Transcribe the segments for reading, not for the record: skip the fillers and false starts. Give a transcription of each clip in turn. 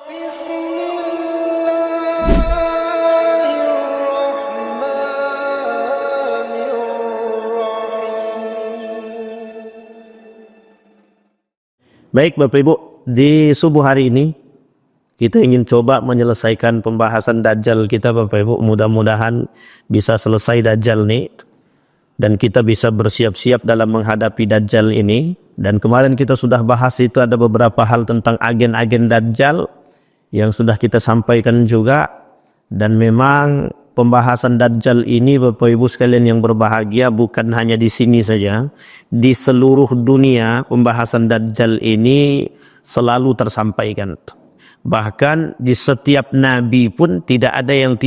Baik Bapak Ibu, di subuh hari ini kita ingin coba menyelesaikan pembahasan Dajjal kita Bapak Ibu. Mudah-mudahan bisa selesai Dajjal nih dan kita bisa bersiap-siap dalam menghadapi Dajjal ini. Dan kemarin kita sudah bahas itu ada beberapa hal tentang agen-agen Dajjal yang sudah kita sampaikan juga. Dan memang pembahasan Dajjal ini Bapak Ibu sekalian yang berbahagia bukan hanya di sini saja. Di seluruh dunia pembahasan Dajjal ini selalu tersampaikan. Bahkan di setiap nabi pun tidak ada yang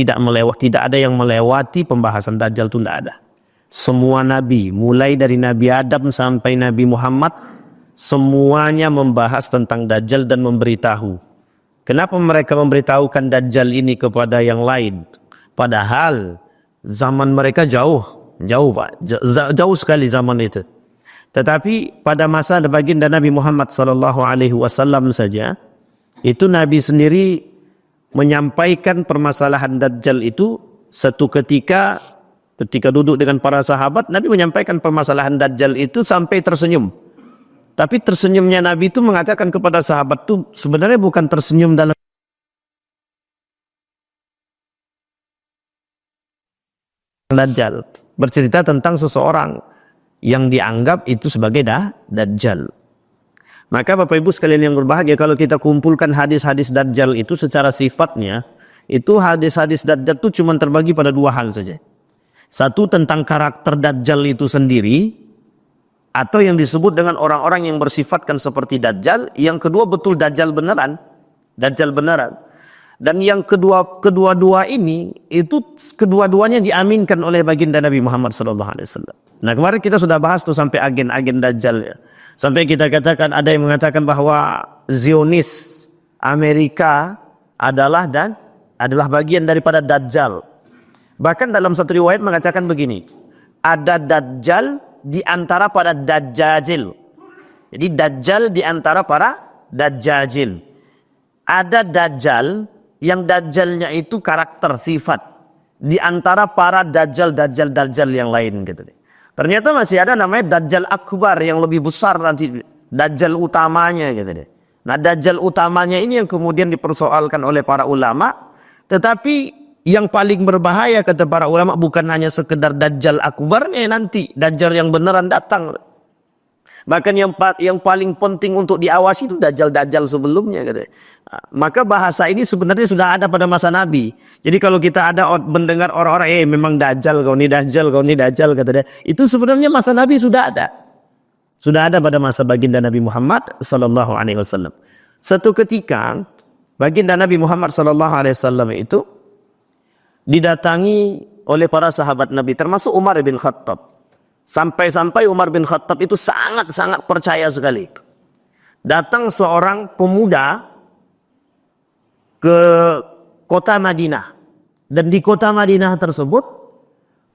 melewati pembahasan Dajjal, itu tidak ada. Semua nabi mulai dari Nabi Adam sampai Nabi Muhammad semuanya membahas tentang Dajjal dan memberitahu. Kenapa mereka memberitahukan Dajjal ini kepada yang lain? Padahal zaman mereka jauh Pak, jauh sekali zaman itu. Tetapi pada masa baginda Nabi Muhammad SAW saja, itu Nabi sendiri menyampaikan permasalahan Dajjal itu satu ketika duduk dengan para sahabat, Nabi menyampaikan permasalahan Dajjal itu sampai tersenyum. Tapi tersenyumnya Nabi itu mengatakan kepada sahabat itu sebenarnya bukan tersenyum dalam Dajjal, bercerita tentang seseorang yang dianggap itu sebagai Dajjal. Maka Bapak Ibu sekalian yang berbahagia, kalau kita kumpulkan hadis-hadis Dajjal itu secara sifatnya, itu hadis-hadis Dajjal itu cuma terbagi pada dua hal saja. Satu tentang karakter Dajjal itu sendiri, atau yang disebut dengan orang-orang yang bersifatkan seperti Dajjal. Yang kedua betul Dajjal beneran. Dan yang kedua-dua ini itu kedua-duanya diaminkan oleh baginda Nabi Muhammad SAW. Nah kemarin kita sudah bahas tuh sampai agen-agen Dajjal ya. Sampai kita katakan ada yang mengatakan bahwa Zionis Amerika adalah bagian daripada Dajjal. Bahkan dalam satu riwayat mengatakan begini, ada Dajjal di antara para Dajjajil. Jadi Dajjal di antara para Dajjajil. Ada Dajjal yang Dajjalnya itu karakter sifat di antara para Dajjal yang lain gitu. Ternyata masih ada namanya Dajjal Akbar yang lebih besar nanti, Dajjal utamanya gitu deh. Nah Dajjal utamanya ini yang kemudian dipersoalkan oleh para ulama, tetapi yang paling berbahaya kata para ulama bukan hanya sekedar Dajjal Akbarnya nanti, Dajjal yang beneran datang. Bahkan yang paling penting untuk diawasi itu Dajjal sebelumnya gitu. Maka bahasa ini sebenarnya sudah ada pada masa Nabi. Jadi kalau kita ada mendengar orang-orang memang Dajjal kau ni Dajjal kata dia, itu sebenarnya masa Nabi sudah ada. Sudah ada pada masa baginda Nabi Muhammad SAW. Satu ketika baginda Nabi Muhammad SAW itu didatangi oleh para sahabat Nabi termasuk Umar bin Khattab. Sampai-sampai Umar bin Khattab itu sangat-sangat percaya sekali. Datang seorang pemuda ke kota Madinah. Dan di kota Madinah tersebut,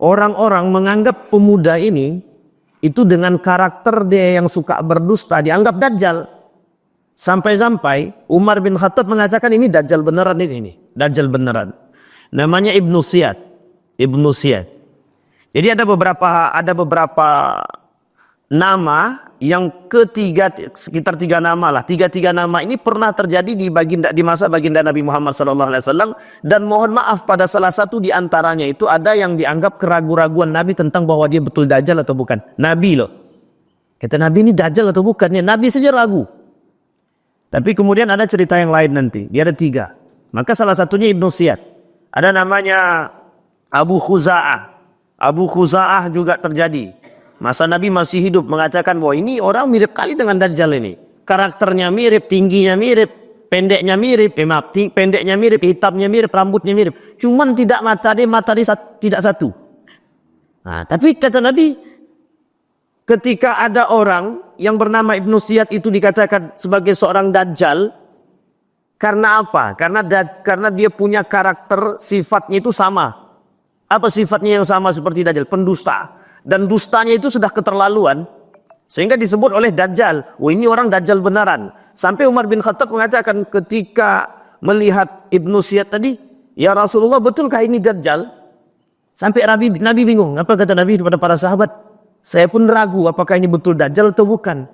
orang-orang menganggap pemuda ini, itu dengan karakter dia yang suka berdusta, dianggap Dajjal. Sampai-sampai Umar bin Khattab mengatakan ini Dajjal beneran ini. Dajjal beneran. Namanya Ibnu Siyad. Jadi ada beberapa nama yang sekitar tiga nama lah. Tiga nama ini pernah terjadi di masa baginda Nabi Muhammad SAW. Dan mohon maaf pada salah satu di antaranya itu ada yang dianggap keraguan-raguan Nabi tentang bahwa dia betul Dajjal atau bukan. Nabi loh. Kata Nabi ini Dajjal atau bukan. Ya, Nabi saja ragu. Tapi kemudian ada cerita yang lain nanti. Dia ada tiga. Maka salah satunya Ibnu Siyad. Ada namanya Abu Khuza'ah. Abu Khuza'ah juga terjadi. Masa Nabi masih hidup mengatakan bahwa ini orang mirip kali dengan Dajjal ini. Karakternya mirip, tingginya mirip, pendeknya mirip, pendeknya mirip, hitamnya mirip, rambutnya mirip. Cuman tidak mata dia tidak satu. Nah, tapi kata Nabi, ketika ada orang yang bernama Ibnu Siyad itu dikatakan sebagai seorang Dajjal, karena apa? Karena dia punya karakter sifatnya itu sama. Apa sifatnya yang sama seperti Dajjal? Pendusta. Dan dustanya itu sudah keterlaluan. Sehingga disebut oleh Dajjal. Oh ini orang Dajjal beneran. Sampai Umar bin Khattab mengatakan ketika melihat Ibnu Siyad tadi, ya Rasulullah, betulkah ini Dajjal? Sampai Nabi bingung. Apa kata Nabi kepada para sahabat? Saya pun ragu apakah ini betul Dajjal atau bukan.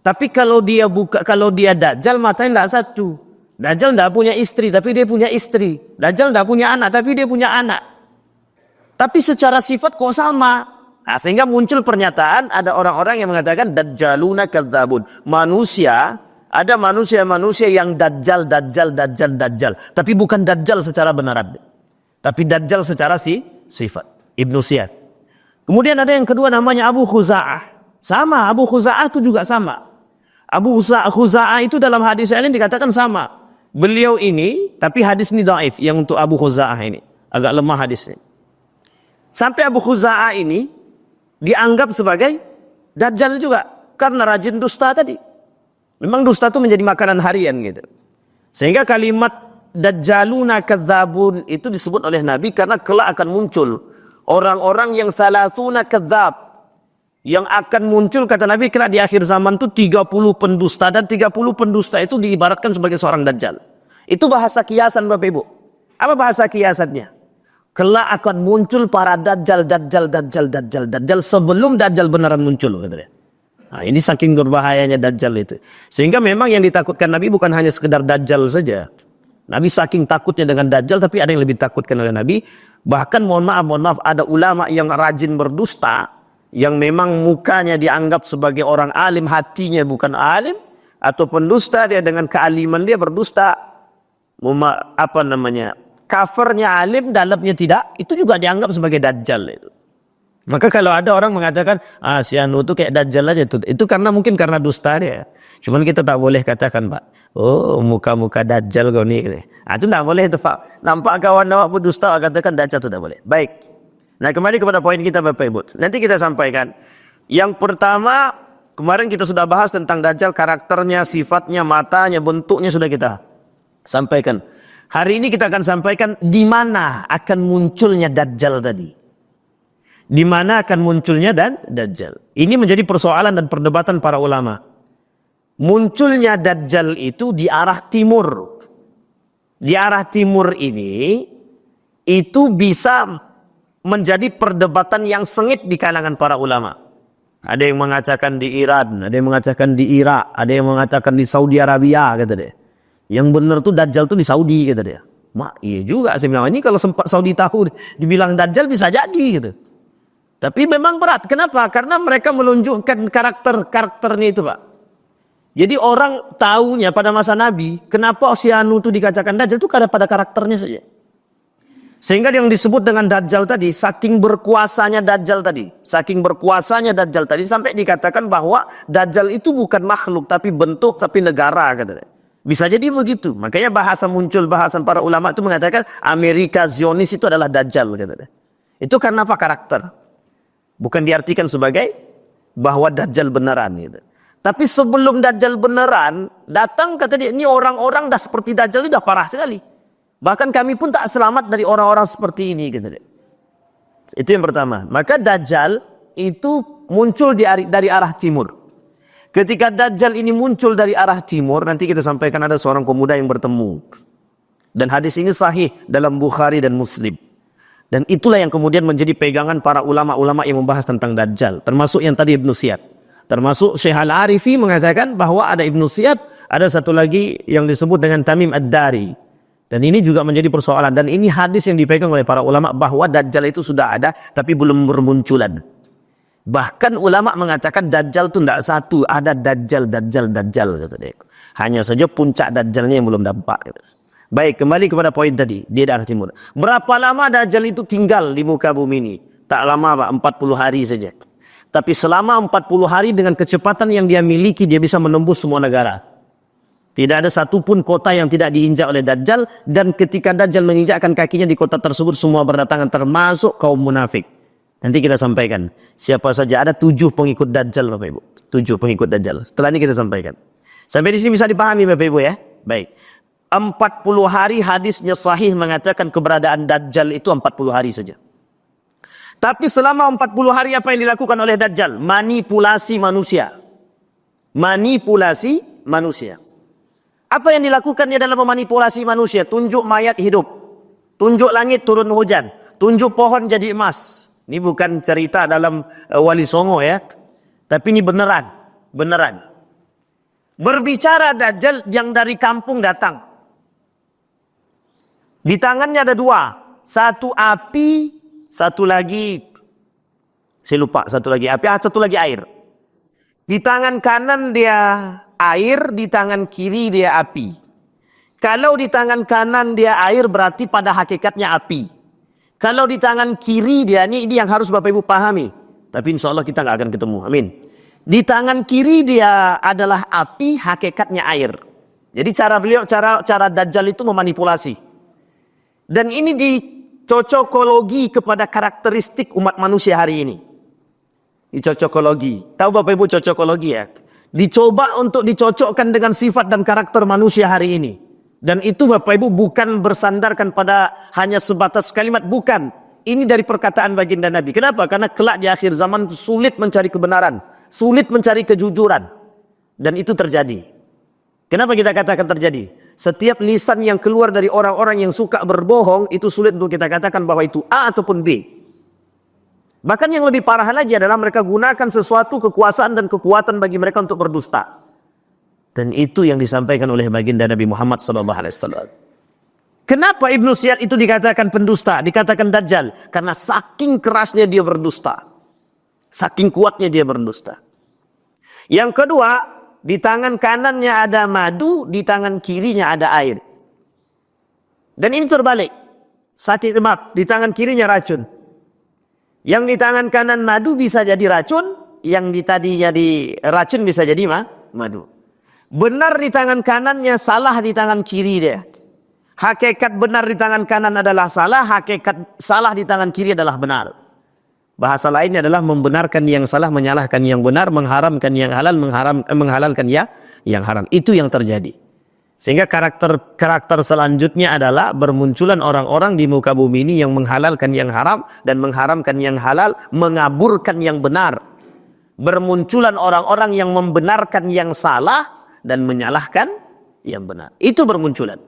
Tapi kalau dia Dajjal, matanya tidak satu. Dajjal tidak punya istri, tapi dia punya istri. Dajjal tidak punya anak, tapi dia punya anak. Tapi secara sifat kok sama. Nah, sehingga muncul pernyataan, ada orang-orang yang mengatakan Dajjaluna kadzabun. Ada manusia yang Dajjal. Tapi bukan Dajjal secara benaran. Tapi Dajjal secara sifat. Ibnu Siyad. Kemudian ada yang kedua namanya Abu Khuza'ah. Sama, Abu Khuza'ah itu juga sama. Abu Khuza'ah itu dalam hadis lain dikatakan sama. Beliau ini, tapi hadis ini dhaif yang untuk Abu Khuza'ah ini. Agak lemah hadisnya. Sampai Abu Khuza'ah ini dianggap sebagai Dajjal juga. Karena rajin dusta tadi. Memang dusta itu menjadi makanan harian gitu. Sehingga kalimat Dajjaluna kadzabun itu disebut oleh Nabi karena kelak akan muncul orang-orang yang salasuna kadzab. Yang akan muncul kata Nabi kelak di akhir zaman itu 30 pendusta, dan 30 pendusta itu diibaratkan sebagai seorang Dajjal. Itu bahasa kiasan Bapak Ibu. Apa bahasa kiasannya? Kelak akan muncul para Dajjal sebelum Dajjal beneran muncul katanya. Nah, ini saking berbahayanya Dajjal itu. Sehingga memang yang ditakutkan Nabi bukan hanya sekedar Dajjal saja. Nabi saking takutnya dengan Dajjal, tapi ada yang lebih takutkan oleh Nabi. Bahkan mohon maaf, ada ulama yang rajin berdusta, yang memang mukanya dianggap sebagai orang alim, hatinya bukan alim, atau pendusta, dia dengan kealiman dia berdusta. Covernya alim, dalamnya tidak, itu juga dianggap sebagai Dajjal itu. Maka kalau ada orang mengatakan, si Anu itu kayak Dajjal aja, itu mungkin karena dusta dia. Cuman kita tak boleh katakan, Pak, muka-muka Dajjal kau ni. Itu tak boleh itu, Pak. Nampak kawan awak berdusta, katakan Dajjal itu tak boleh. Baik. Nah, kembali kepada poin kita Bapak Ibu. Nanti kita sampaikan. Yang pertama, kemarin kita sudah bahas tentang Dajjal, karakternya, sifatnya, matanya, bentuknya sudah kita sampaikan. Hari ini kita akan sampaikan di mana akan munculnya Dajjal tadi. Di mana akan munculnya Dajjal. Ini menjadi persoalan dan perdebatan para ulama. Munculnya Dajjal itu di arah timur. Di arah timur ini itu bisa menjadi perdebatan yang sengit di kalangan para ulama. Ada yang mengatakan di Iran, ada yang mengatakan di Irak, ada yang mengatakan di Saudi Arabia, kata dia. Yang benar tuh Dajjal tuh di Saudi, kata dia. Iya juga, saya bilang, ini kalau sempat Saudi tahu dibilang Dajjal bisa jadi gitu. Tapi memang berat. Kenapa? Karena mereka menunjukkan karakternya itu, Pak. Jadi orang tahunya pada masa Nabi, kenapa si Anu itu dikatakan Dajjal itu karena pada karakternya saja. Sehingga yang disebut dengan Dajjal tadi, saking berkuasanya Dajjal tadi, sampai dikatakan bahwa Dajjal itu bukan makhluk, tapi bentuk, tapi negara, katanya. Bisa jadi begitu. Makanya bahasan para ulama itu mengatakan Amerika Zionis itu adalah Dajjal, katanya. Itu karena apa? Karakter. Bukan diartikan sebagai bahwa Dajjal beneran gitu. Tapi sebelum Dajjal beneran datang, kata dia, ini orang-orang dah seperti Dajjal itu dah parah sekali. Bahkan kami pun tak selamat dari orang-orang seperti ini, kata dia. Itu yang pertama. Maka Dajjal itu muncul dari arah timur. Ketika Dajjal ini muncul dari arah timur, nanti kita sampaikan ada seorang pemuda yang bertemu. Dan hadis ini sahih dalam Bukhari dan Muslim. Dan itulah yang kemudian menjadi pegangan para ulama-ulama yang membahas tentang Dajjal. Termasuk yang tadi Ibnu Siyad. Termasuk Syekh Al-Arifi mengatakan bahwa ada Ibnu Siyad, ada satu lagi yang disebut dengan Tamim Ad-Dari. Dan ini juga menjadi persoalan. Dan ini hadis yang dipegang oleh para ulama bahwa Dajjal itu sudah ada tapi belum bermunculan. Bahkan ulama mengatakan Dajjal itu tidak satu. Ada Dajjal. Kata dia. Hanya saja puncak Dajjalnya yang belum nampak. Gitu. Baik, kembali kepada poin tadi. Dia di arah timur. Berapa lama Dajjal itu tinggal di muka bumi ini? Tak lama, Pak. 40 hari saja. Tapi selama 40 hari dengan kecepatan yang dia miliki, dia bisa menembus semua negara. Tidak ada satupun kota yang tidak diinjak oleh Dajjal. Dan ketika Dajjal menginjakkan kakinya di kota tersebut, semua berdatangan termasuk kaum munafik. Nanti kita sampaikan. Siapa saja, ada 7 pengikut Dajjal Bapak Ibu. 7 pengikut Dajjal. Setelah ini kita sampaikan. Sampai di sini bisa dipahami Bapak Ibu ya. Baik. 40 hari hadisnya sahih mengatakan keberadaan Dajjal itu 40 hari saja. Tapi selama 40 hari apa yang dilakukan oleh Dajjal? Manipulasi manusia. Apa yang dilakukan dia dalam memanipulasi manusia? Tunjuk mayat hidup, tunjuk langit turun hujan, tunjuk pohon jadi emas. Ini bukan cerita dalam Wali Songo ya, tapi ini beneran, beneran. Berbicara Dajjal yang dari kampung datang. Di tangannya ada dua, satu api, satu lagi, saya lupa, satu lagi api, satu lagi air. Di tangan kanan dia air, di tangan kiri dia api. Kalau di tangan kanan dia air berarti pada hakikatnya api. Kalau di tangan kiri dia, ini yang harus Bapak Ibu pahami. Tapi insya Allah kita nggak akan ketemu, amin. Di tangan kiri dia adalah api, hakikatnya air. Jadi cara beliau, cara Dajjal itu memanipulasi. Dan ini dicocokologi kepada karakteristik umat manusia hari ini. Dicocokologi. Tahu Bapak Ibu cocokologi ya? Dicoba untuk dicocokkan dengan sifat dan karakter manusia hari ini. Dan itu Bapak Ibu bukan bersandarkan pada hanya sebatas kalimat, bukan. Ini dari perkataan baginda Nabi. Kenapa? Karena kelak di akhir zaman sulit mencari kebenaran, sulit mencari kejujuran. Dan itu terjadi. Kenapa kita katakan terjadi? Setiap lisan yang keluar dari orang-orang yang suka berbohong, itu sulit untuk kita katakan bahwa itu A ataupun B. Bahkan yang lebih parah lagi adalah mereka gunakan sesuatu kekuasaan dan kekuatan bagi mereka untuk berdusta. Dan itu yang disampaikan oleh baginda Nabi Muhammad SAW. Kenapa Ibnu Ziyad itu dikatakan pendusta, dikatakan Dajjal? Karena saking kerasnya dia berdusta. Saking kuatnya dia berdusta. Yang kedua, di tangan kanannya ada madu, di tangan kirinya ada air. Dan ini terbalik. Di tangan kirinya racun. Yang di tangan kanan madu bisa jadi racun, yang di tadinya di racun bisa jadi madu. Benar di tangan kanannya, salah di tangan kiri dia. Hakikat benar di tangan kanan adalah salah, hakikat salah di tangan kiri adalah benar. Bahasa lainnya adalah membenarkan yang salah, menyalahkan yang benar, mengharamkan yang halal, menghalalkan yang haram. Itu yang terjadi. Sehingga karakter selanjutnya adalah bermunculan orang-orang di muka bumi ini yang menghalalkan yang haram dan mengharamkan yang halal, mengaburkan yang benar. Bermunculan orang-orang yang membenarkan yang salah dan menyalahkan yang benar. Itu bermunculan.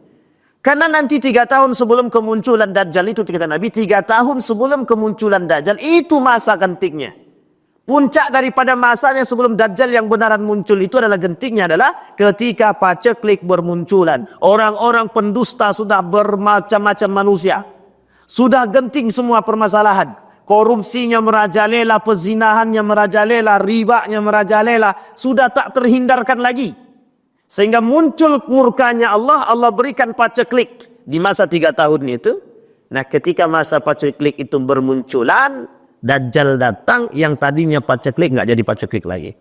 Karena nanti 3 tahun sebelum kemunculan Dajjal itu, kata Nabi, 3 tahun sebelum kemunculan Dajjal itu masa gentingnya. Puncak daripada masanya sebelum Dajjal yang benaran muncul itu adalah gentingnya adalah ketika paceklik bermunculan. Orang-orang pendusta sudah bermacam-macam manusia. Sudah genting semua permasalahan. Korupsinya merajalela, pezinahannya merajalela, ribanya merajalela. Sudah tak terhindarkan lagi. Sehingga muncul murkanya Allah, Allah berikan paceklik di masa 3 tahun itu. Nah, ketika masa paceklik itu bermunculan, Dajjal datang, yang tadinya paceklik nggak jadi paceklik lagi.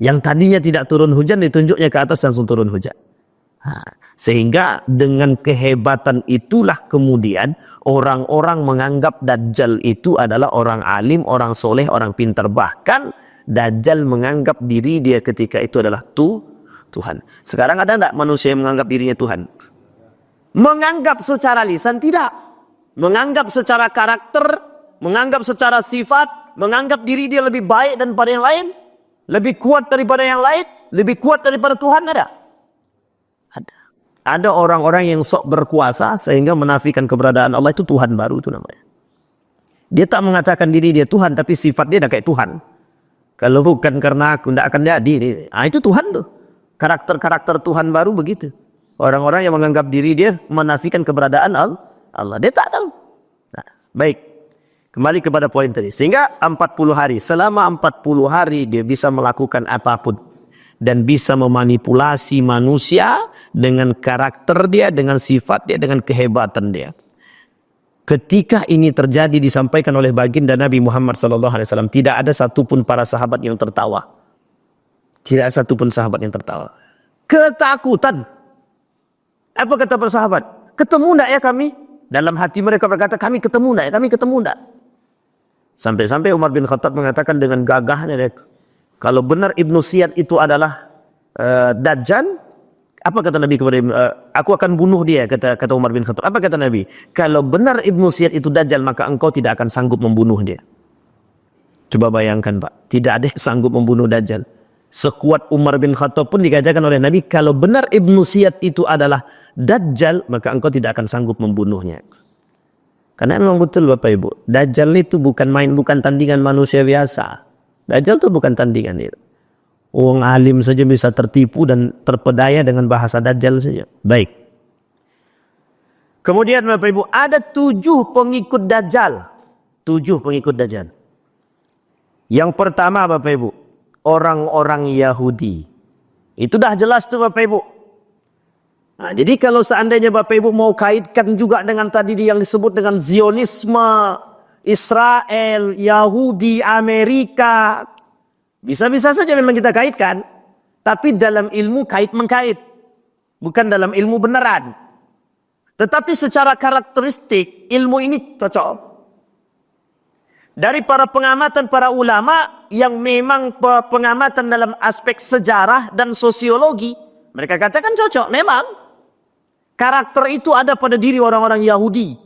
Yang tadinya tidak turun hujan, ditunjuknya ke atas langsung turun hujan. Sehingga dengan kehebatan itulah kemudian orang-orang menganggap Dajjal itu adalah orang alim, orang soleh, orang pintar. Bahkan Dajjal menganggap diri dia ketika itu adalah Tuhan. Sekarang ada enggak manusia yang menganggap dirinya Tuhan? Menganggap secara lisan tidak. Menganggap secara karakter, menganggap secara sifat, menganggap diri dia lebih baik daripada yang lain, lebih kuat daripada yang lain, lebih kuat daripada Tuhan, ada? Ada orang-orang yang sok berkuasa sehingga menafikan keberadaan Allah, itu Tuhan baru itu namanya. Dia tak mengatakan diri dia Tuhan, tapi sifat dia dah kayak Tuhan. Kalau bukan karena aku, tidak akan jadi. Itu Tuhan tuh. Karakter-karakter Tuhan baru begitu. Orang-orang yang menganggap diri dia menafikan keberadaan Allah. Dia tak tahu. Nah, baik. Kembali kepada poin tadi. Sehingga 40 hari. Selama 40 hari dia bisa melakukan apapun. Dan bisa memanipulasi manusia dengan karakter dia, dengan sifat dia, dengan kehebatan dia. Ketika ini terjadi disampaikan oleh baginda Nabi Muhammad SAW. Tidak ada satupun para sahabat yang tertawa. Tidak ada satupun sahabat yang tertawa. Ketakutan. Apa kata para sahabat? Ketemu enggak ya kami? Dalam hati mereka berkata, kami ketemu enggak ya? Kami ketemu enggak? Sampai-sampai Umar bin Khattab mengatakan dengan gagahnya, kalau benar Ibnu Ziyad itu adalah Dajjal, apa kata Nabi kepada aku akan bunuh dia, kata Umar bin Khattab. Apa kata Nabi? Kalau benar Ibnu Ziyad itu Dajjal, maka engkau tidak akan sanggup membunuh dia. Coba bayangkan Pak, tidak ada yang sanggup membunuh Dajjal. Sekuat Umar bin Khattab pun dikatakan oleh Nabi, kalau benar Ibnu Siyad itu adalah Dajjal, maka engkau tidak akan sanggup membunuhnya. Karena memang betul Bapak Ibu, Dajjal itu bukan main, bukan tandingan manusia biasa. Dajjal itu bukan tandingan itu. Orang alim saja bisa tertipu dan terpedaya dengan bahasa Dajjal saja. Baik. Kemudian Bapak Ibu, ada 7 pengikut Dajjal. 7 pengikut Dajjal. Yang pertama Bapak Ibu, orang-orang Yahudi. Itu dah jelas tuh Bapak Ibu. Nah, jadi kalau seandainya Bapak Ibu mau kaitkan juga dengan tadi yang disebut dengan Zionisme, Israel, Yahudi, Amerika, bisa-bisa saja memang kita kaitkan. Tapi dalam ilmu kait-mengkait. Bukan dalam ilmu beneran. Tetapi secara karakteristik ilmu ini cocok. Dari para pengamatan para ulama yang memang pengamatan dalam aspek sejarah dan sosiologi, mereka katakan cocok. Memang karakter itu ada pada diri orang-orang Yahudi.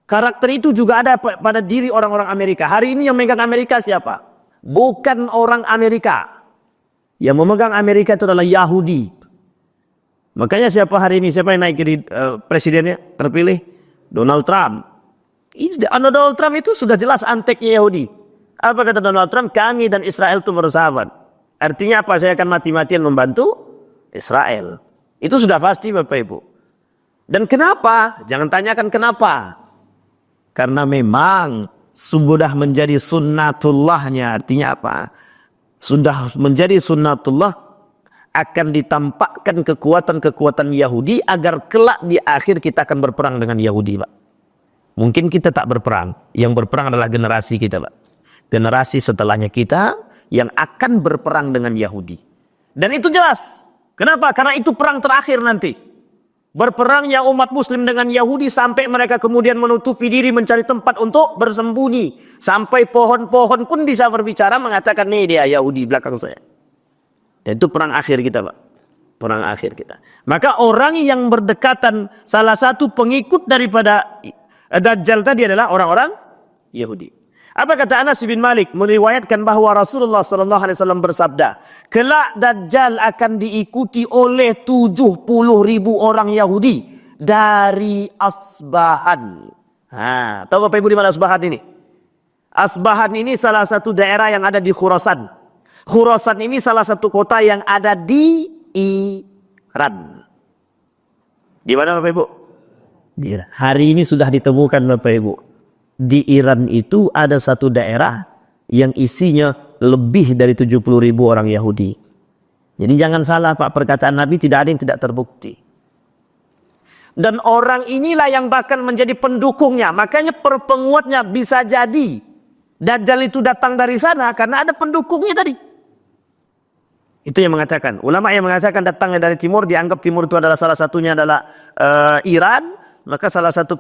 Karakter itu juga ada pada diri orang-orang Amerika. Hari ini yang memegang Amerika siapa? Bukan orang Amerika. Yang memegang Amerika itu adalah Yahudi. Makanya siapa hari ini, siapa yang naik jadi presidennya terpilih? Donald Trump. Donald Trump itu sudah jelas anteknya Yahudi. Apa kata Donald Trump? Kami dan Israel itu bersahabat. Artinya apa? Saya akan mati-matian membantu Israel. Itu sudah pasti Bapak Ibu. Dan kenapa? Jangan tanyakan kenapa. Karena memang sudah menjadi sunnatullahnya. Artinya apa? Sudah menjadi sunnatullah, akan ditampakkan kekuatan-kekuatan Yahudi agar kelak di akhir kita akan berperang dengan Yahudi, Pak. Mungkin kita tak berperang. Yang berperang adalah generasi kita, Pak. Generasi setelahnya kita yang akan berperang dengan Yahudi. Dan itu jelas. Kenapa? Karena itu perang terakhir nanti. Berperangnya umat muslim dengan Yahudi sampai mereka kemudian menutupi diri mencari tempat untuk bersembunyi. Sampai pohon-pohon pun bisa berbicara mengatakan, nih dia Yahudi belakang saya. Dan itu perang akhir kita, Pak. Perang akhir kita. Maka orang yang berdekatan, salah satu pengikut daripada Dajjal tadi adalah orang-orang Yahudi. Apa kata Anas bin Malik meriwayatkan bahwa Rasulullah SAW bersabda, kelak Dajjal akan diikuti oleh 70.000 orang Yahudi dari Asbahan. Tahu Bapak Ibu di mana Asbahan ini? Asbahan ini salah satu daerah yang ada di Khurasan. Khurasan ini salah satu kota yang ada di Iran. Di mana Bapak Ibu? Di Iran. Hari ini sudah ditemukan Bapak Ibu. Di Iran itu ada satu daerah yang isinya lebih dari 70.000 orang Yahudi. Jadi jangan salah Pak, perkataan Nabi tidak ada yang tidak terbukti. Dan orang inilah yang bahkan menjadi pendukungnya. Makanya penguatnya bisa jadi Dajjal itu datang dari sana karena ada pendukungnya tadi. Itu yang mengatakan. Ulama yang mengatakan datangnya dari timur, dianggap timur itu adalah salah satunya adalah Iran. Maka salah satu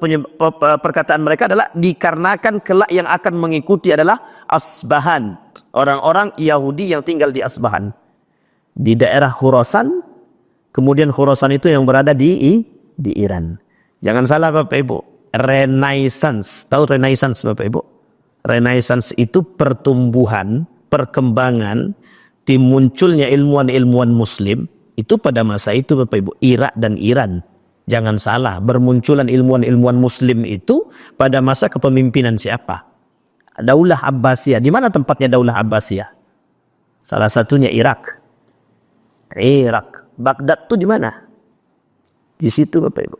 perkataan mereka adalah dikarenakan kelak yang akan mengikuti adalah Asbahan. Orang-orang Yahudi yang tinggal di Asbahan. Di daerah Khurasan. Kemudian Khurasan itu yang berada di Iran. Jangan salah Bapak Ibu. Renaissance. Tahu Renaissance Bapak Ibu? Renaissance itu pertumbuhan, perkembangan, dimunculnya ilmuwan-ilmuwan muslim. Itu pada masa itu Bapak Ibu. Irak dan Iran. Jangan salah, bermunculan ilmuwan-ilmuwan muslim itu pada masa kepemimpinan siapa? Daulah Abbasiyah. Di mana tempatnya Daulah Abbasiyah? Salah satunya Irak. Irak. Baghdad itu di mana? Di situ Bapak Ibu.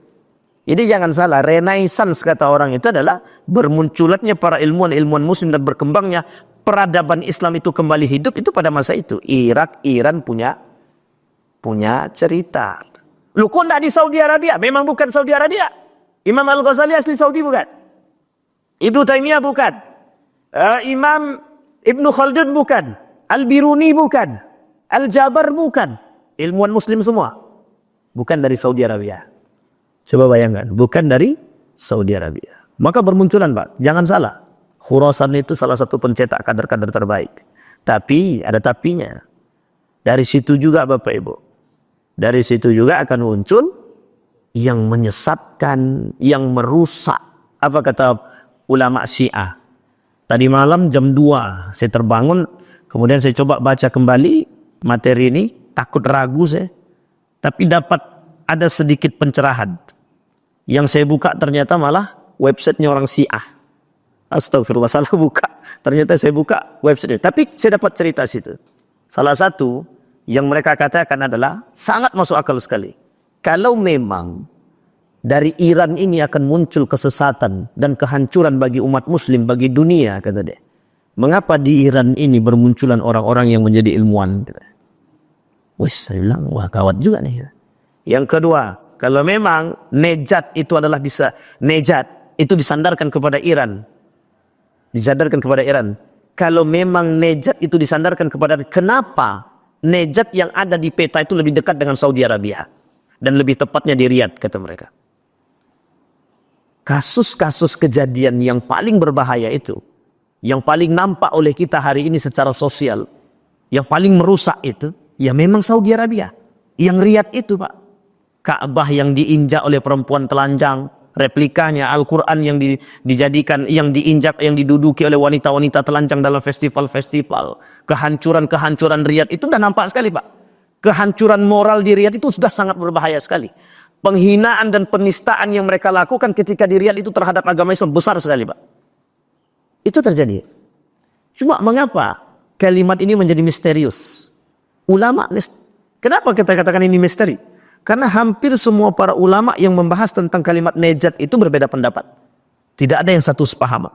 Jadi jangan salah, Renaissance kata orang itu adalah bermunculannya para ilmuwan-ilmuwan muslim dan berkembangnya peradaban Islam itu kembali hidup itu pada masa itu. Irak, Iran punya cerita. Lu kok enggak di Saudi Arabia? Memang bukan Saudi Arabia. Imam Al-Ghazali asli Saudi bukan? Ibnu Taimiyah bukan? Imam Ibnu Khaldun bukan? Al-Biruni bukan? Al-Jabar bukan? Ilmuwan muslim semua. Bukan dari Saudi Arabia. Coba bayangkan, bukan dari Saudi Arabia. Maka bermunculan Pak, jangan salah. Khurasan itu salah satu pencetak kader-kader terbaik. Tapi, ada tapinya. Dari situ juga Bapak Ibu. Dari situ juga akan muncul yang menyesatkan, yang merusak. Apa kata ulama Syiah? Tadi malam jam 2 saya terbangun, kemudian saya coba baca kembali materi ini, takut ragu saya. Tapi dapat ada sedikit pencerahan. Yang saya buka ternyata malah websitenya orang Syiah. Astagfirullah, salah buka. Ternyata saya buka websitenya. Tapi saya dapat cerita situ. Salah satu yang mereka katakan adalah sangat masuk akal sekali. Kalau memang dari Iran ini akan muncul kesesatan dan kehancuran bagi umat muslim, bagi dunia, kata dia. Mengapa di Iran ini bermunculan orang-orang yang menjadi ilmuwan? Wih, saya bilang, wah kawat juga nih. Yang kedua, kalau memang nejat itu adalah nejat itu disandarkan kepada Iran. Disandarkan kepada Iran. Kalau memang nejat itu disandarkan kepada, kenapa nejat yang ada di peta itu lebih dekat dengan Saudi Arabia? Dan lebih tepatnya di Riyadh, kata mereka. Kasus-kasus kejadian yang paling berbahaya itu, yang paling nampak oleh kita hari ini secara sosial, yang paling merusak itu, ya memang Saudi Arabia. Yang Riyadh itu, Pak. Ka'bah yang diinjak oleh perempuan telanjang, replikanya Al-Quran yang dijadikan, yang diinjak, yang diduduki oleh wanita-wanita telanjang dalam festival-festival. Kehancuran-kehancuran Riyadh itu sudah nampak sekali, Pak. Kehancuran moral di Riyadh itu sudah sangat berbahaya sekali. Penghinaan dan penistaan yang mereka lakukan ketika di Riyadh itu terhadap agama Islam besar sekali, Pak. Itu terjadi. Cuma mengapa kalimat ini menjadi misterius? Ulama, kenapa kita katakan ini misteri? Karena hampir semua para ulama yang membahas tentang kalimat nejat itu berbeda pendapat. Tidak ada yang satu sepaham.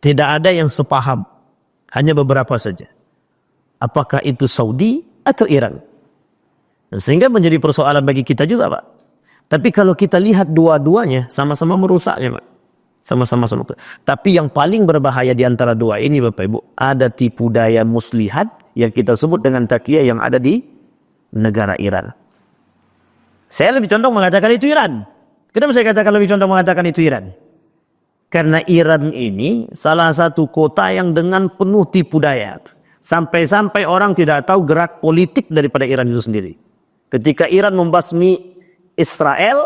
Tidak ada yang sepaham. Hanya beberapa saja. Apakah itu Saudi atau Iran? Sehingga menjadi persoalan bagi kita juga, Pak. Tapi kalau kita lihat dua-duanya sama-sama merusaknya, Pak. Sama-sama. Tapi yang paling berbahaya di antara dua ini, Bapak Ibu, ada tipu daya muslihat yang kita sebut dengan taqiyah yang ada di negara Iran. Saya lebih condong mengatakan itu Iran. Kenapa saya katakan lebih condong mengatakan itu Iran? Karena Iran ini salah satu kota yang dengan penuh tipu daya. Sampai-sampai orang tidak tahu gerak politik daripada Iran itu sendiri. Ketika Iran membasmi Israel,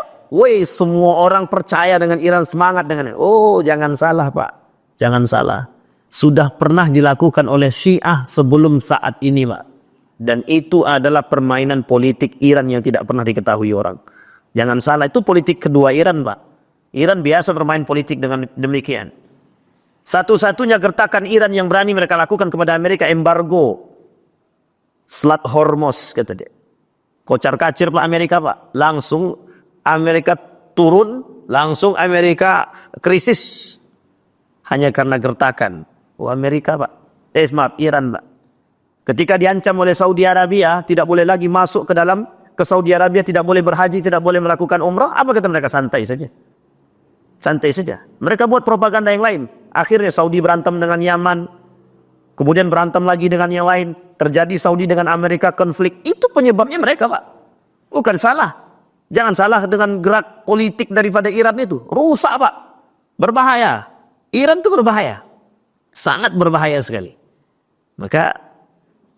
semua orang percaya dengan Iran, semangat dengan Iran. Oh, jangan salah, Pak. Jangan salah. Sudah pernah dilakukan oleh Syiah sebelum saat ini, Pak. Dan itu adalah permainan politik Iran yang tidak pernah diketahui orang. Jangan salah, itu politik kedua Iran, Pak. Iran biasa bermain politik dengan demikian. Satu-satunya gertakan Iran yang berani mereka lakukan kepada Amerika, embargo Selat Hormuz, kata dia. Kocar-kacir Pak Amerika, Pak. Langsung Amerika turun, langsung Amerika krisis. Hanya karena gertakan. Amerika, Pak. Maaf, Iran, Pak. Ketika diancam oleh Saudi Arabia, tidak boleh lagi masuk ke Saudi Arabia, tidak boleh berhaji, tidak boleh melakukan umrah. Apa kata mereka? Santai saja. Santai saja. Mereka buat propaganda yang lain. Akhirnya Saudi berantem dengan Yaman. Kemudian berantem lagi dengan yang lain. Terjadi Saudi dengan Amerika konflik. Itu penyebabnya mereka, Pak. Bukan salah. Jangan salah dengan gerak politik daripada Iran itu. Rusak, Pak. Berbahaya. Iran itu berbahaya. Sangat berbahaya sekali. Maka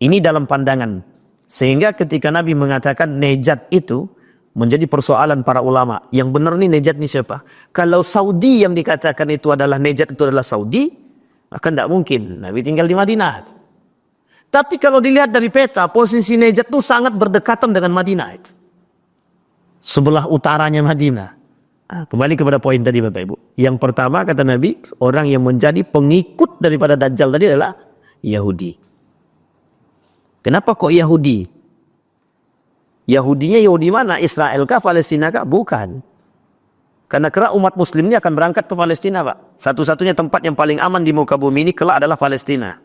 ini dalam pandangan. Sehingga ketika Nabi mengatakan nejat itu menjadi persoalan para ulama. Yang benar nih nejat ini siapa? Kalau Saudi yang dikatakan itu adalah nejat itu adalah Saudi, maka tidak mungkin Nabi tinggal di Madinah. Tapi kalau dilihat dari peta, posisi nejat itu sangat berdekatan dengan Madinah. Sebelah utaranya Madinah. Kembali kepada poin tadi, Bapak Ibu. Yang pertama kata Nabi, orang yang menjadi pengikut daripada Dajjal tadi adalah Yahudi. Kenapa kok Yahudi? Yahudinya Yahudi mana? Israel kah? Palestina kah? Bukan. Karena umat muslim ini akan berangkat ke Palestina, Pak. Satu-satunya tempat yang paling aman di muka bumi ini kelak adalah Palestina.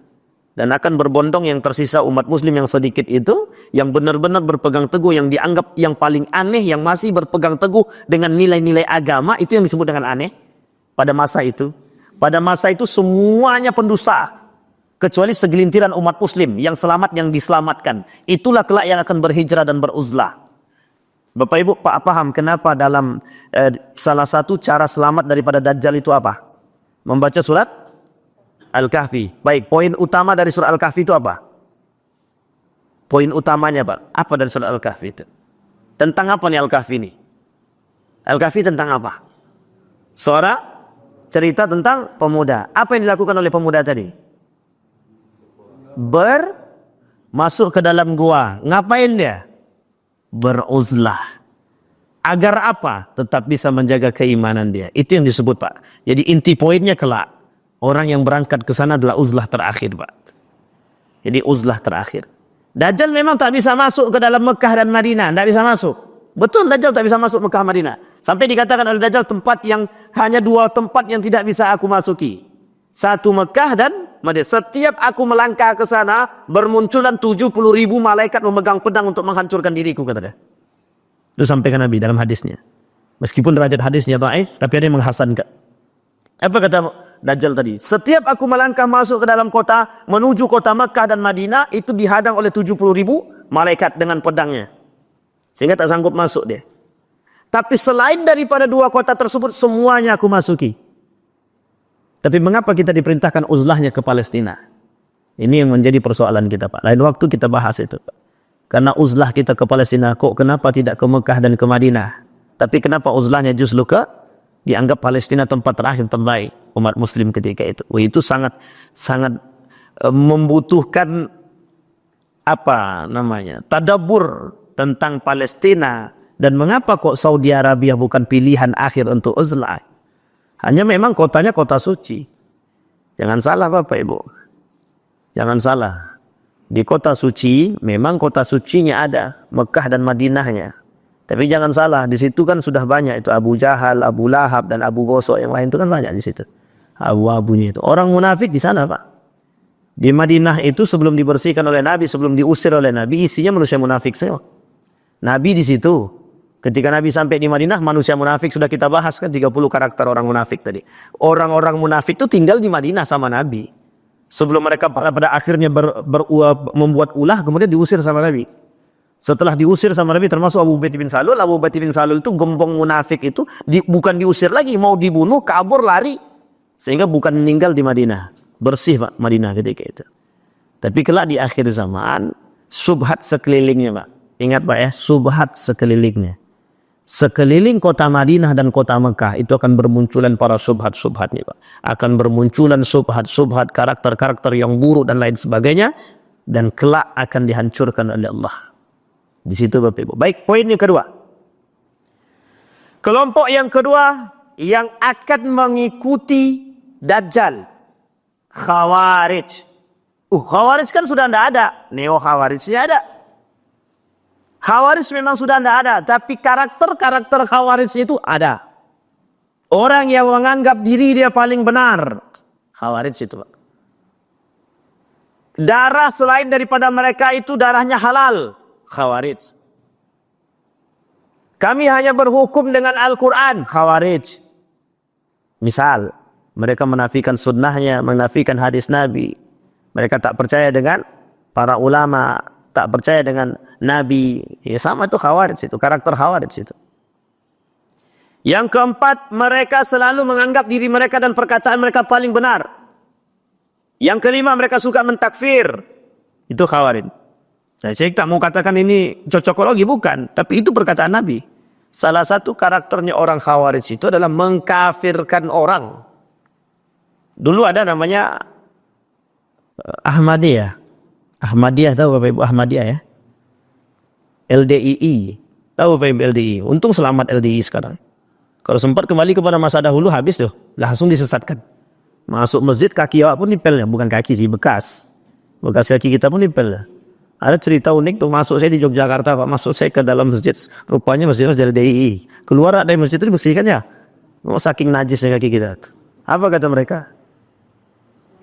Dan akan berbondong yang tersisa umat muslim yang sedikit itu, yang benar-benar berpegang teguh, yang dianggap yang paling aneh, yang masih berpegang teguh dengan nilai-nilai agama, itu yang disebut dengan aneh. Pada masa itu. Pada masa itu semuanya pendusta. Kecuali segelintiran umat muslim yang selamat, yang diselamatkan. Itulah kelak yang akan berhijrah dan beruzlah. Bapak Ibu paham kenapa dalam salah satu cara selamat daripada Dajjal itu apa? Membaca surat Al-Kahfi. Baik, poin utama dari surat Al-Kahfi itu apa? Poin utamanya, Pak. Apa dari surat Al-Kahfi itu? Tentang apa nih Al-Kahfi ini? Al-Kahfi tentang apa? Seorang cerita tentang pemuda. Apa yang dilakukan oleh pemuda tadi? masuk ke dalam gua. Ngapain dia? Beruzlah. Agar apa? Tetap bisa menjaga keimanan dia. Itu yang disebut, Pak. Jadi inti poinnya kelak, orang yang berangkat ke sana adalah uzlah terakhir, Pak. Jadi uzlah terakhir. Dajjal memang tak bisa masuk ke dalam Mekah dan Madinah. Tak bisa masuk. Betul, Dajjal tak bisa masuk Mekah Madinah. Sampai dikatakan oleh Dajjal tempat yang hanya 2 tempat yang tidak bisa aku masuki. 1 Mekah dan Madinah. Setiap aku melangkah ke sana, bermunculan 70.000 malaikat memegang pedang untuk menghancurkan diriku, kata dia. Itu sampaikan Nabi dalam hadisnya. Meskipun derajat hadisnya dhaif, tapi ada yang menghasankan. Apa kata Dajjal tadi? Setiap aku melangkah masuk ke dalam kota, menuju kota Makkah dan Madinah, itu dihadang oleh 70.000 malaikat dengan pedangnya. Sehingga tak sanggup masuk dia. Tapi selain daripada 2 kota tersebut, semuanya aku masuki. Tapi mengapa kita diperintahkan uzlahnya ke Palestina? Ini yang menjadi persoalan kita, Pak. Lain waktu kita bahas itu, Pak. Karena uzlah kita ke Palestina, kok kenapa tidak ke Mekah dan ke Madinah? Tapi kenapa uzlahnya justru dianggap Palestina tempat terakhir terbaik umat muslim ketika itu? Itu sangat membutuhkan tadabbur tentang Palestina. Dan mengapa kok Saudi Arabia bukan pilihan akhir untuk uzlah? Hanya memang kotanya kota suci. Jangan salah Bapak Ibu. Jangan salah. Di kota suci, memang kota sucinya ada, Mekah dan Madinahnya. Tapi jangan salah, di situ kan sudah banyak itu Abu Jahal, Abu Lahab dan Abu Gosok yang lain itu kan banyak di situ. Abu-abunya itu. Orang munafik di sana, Pak. Di Madinah itu sebelum dibersihkan oleh Nabi, sebelum diusir oleh Nabi, isinya manusia munafik semua. Nabi di situ. Ketika Nabi sampai di Madinah, manusia munafik sudah kita bahas kan 30 karakter orang munafik tadi. Orang-orang munafik itu tinggal di Madinah sama Nabi. Sebelum mereka pada akhirnya membuat ulah, kemudian diusir sama Nabi. Setelah diusir sama Nabi, termasuk Abu Ubaidah bin Salul. Abu Ubaidah bin Salul itu gembong munafik itu bukan diusir lagi, mau dibunuh, kabur, lari. Sehingga bukan meninggal di Madinah. Bersih Pak Madinah ketika itu. Tapi kelak di akhir zaman, subhat sekelilingnya Pak. Ingat Pak ya, subhat sekelilingnya. Sekeliling kota Madinah dan kota Mekah itu akan bermunculan para subhat-subhatnya Pak. Akan bermunculan subhat-subhat, karakter-karakter yang buruk dan lain sebagainya. Dan kelak akan dihancurkan oleh Allah. Di situ Bapak Ibu. Baik, poin yang kedua. Kelompok yang kedua yang akan mengikuti Dajjal. Khawarij. Khawarij kan sudah tidak ada. Neo-Khawarijnya ada. Khawarij memang sudah tidak ada, tapi karakter-karakter Khawarij itu ada. Orang yang menganggap diri dia paling benar. Khawarij itu Pak. Darah selain daripada mereka itu darahnya halal. Khawarij. Kami hanya berhukum dengan Al-Quran. Khawarij. Misal, mereka menafikan sunnahnya, menafikan hadis Nabi. Mereka tak percaya dengan para ulama, tak percaya dengan Nabi. Ya sama itu Khawarij itu, karakter Khawarij itu. Yang keempat, mereka selalu menganggap diri mereka dan perkataan mereka paling benar. Yang kelima, mereka suka mentakfir. Itu Khawarij. Saya tak mau katakan ini cocokologi, bukan. Tapi itu perkataan Nabi. Salah satu karakternya orang Khawarij itu adalah mengkafirkan orang. Dulu ada namanya Ahmadiyah. Ahmadiyah, tahu Bapak Ibu Ahmadiyah ya? LDII. Tahu Bapak Ibu LDII? Untung selamat LDII sekarang. Kalau sempat kembali kepada masa dahulu habis tuh. Langsung disesatkan. Masuk masjid kaki awak pun nipelnya. Bukan kaki sih, bekas. Bekas kaki kita pun nipelnya. Ada cerita unik tuh, masuk saya di Yogyakarta Pak. Masuk saya ke dalam masjid. Rupanya masjidnya dari DII. Keluar dari masjid itu dibersihkan ya. Saking najisnya kaki kita. Apa kata mereka?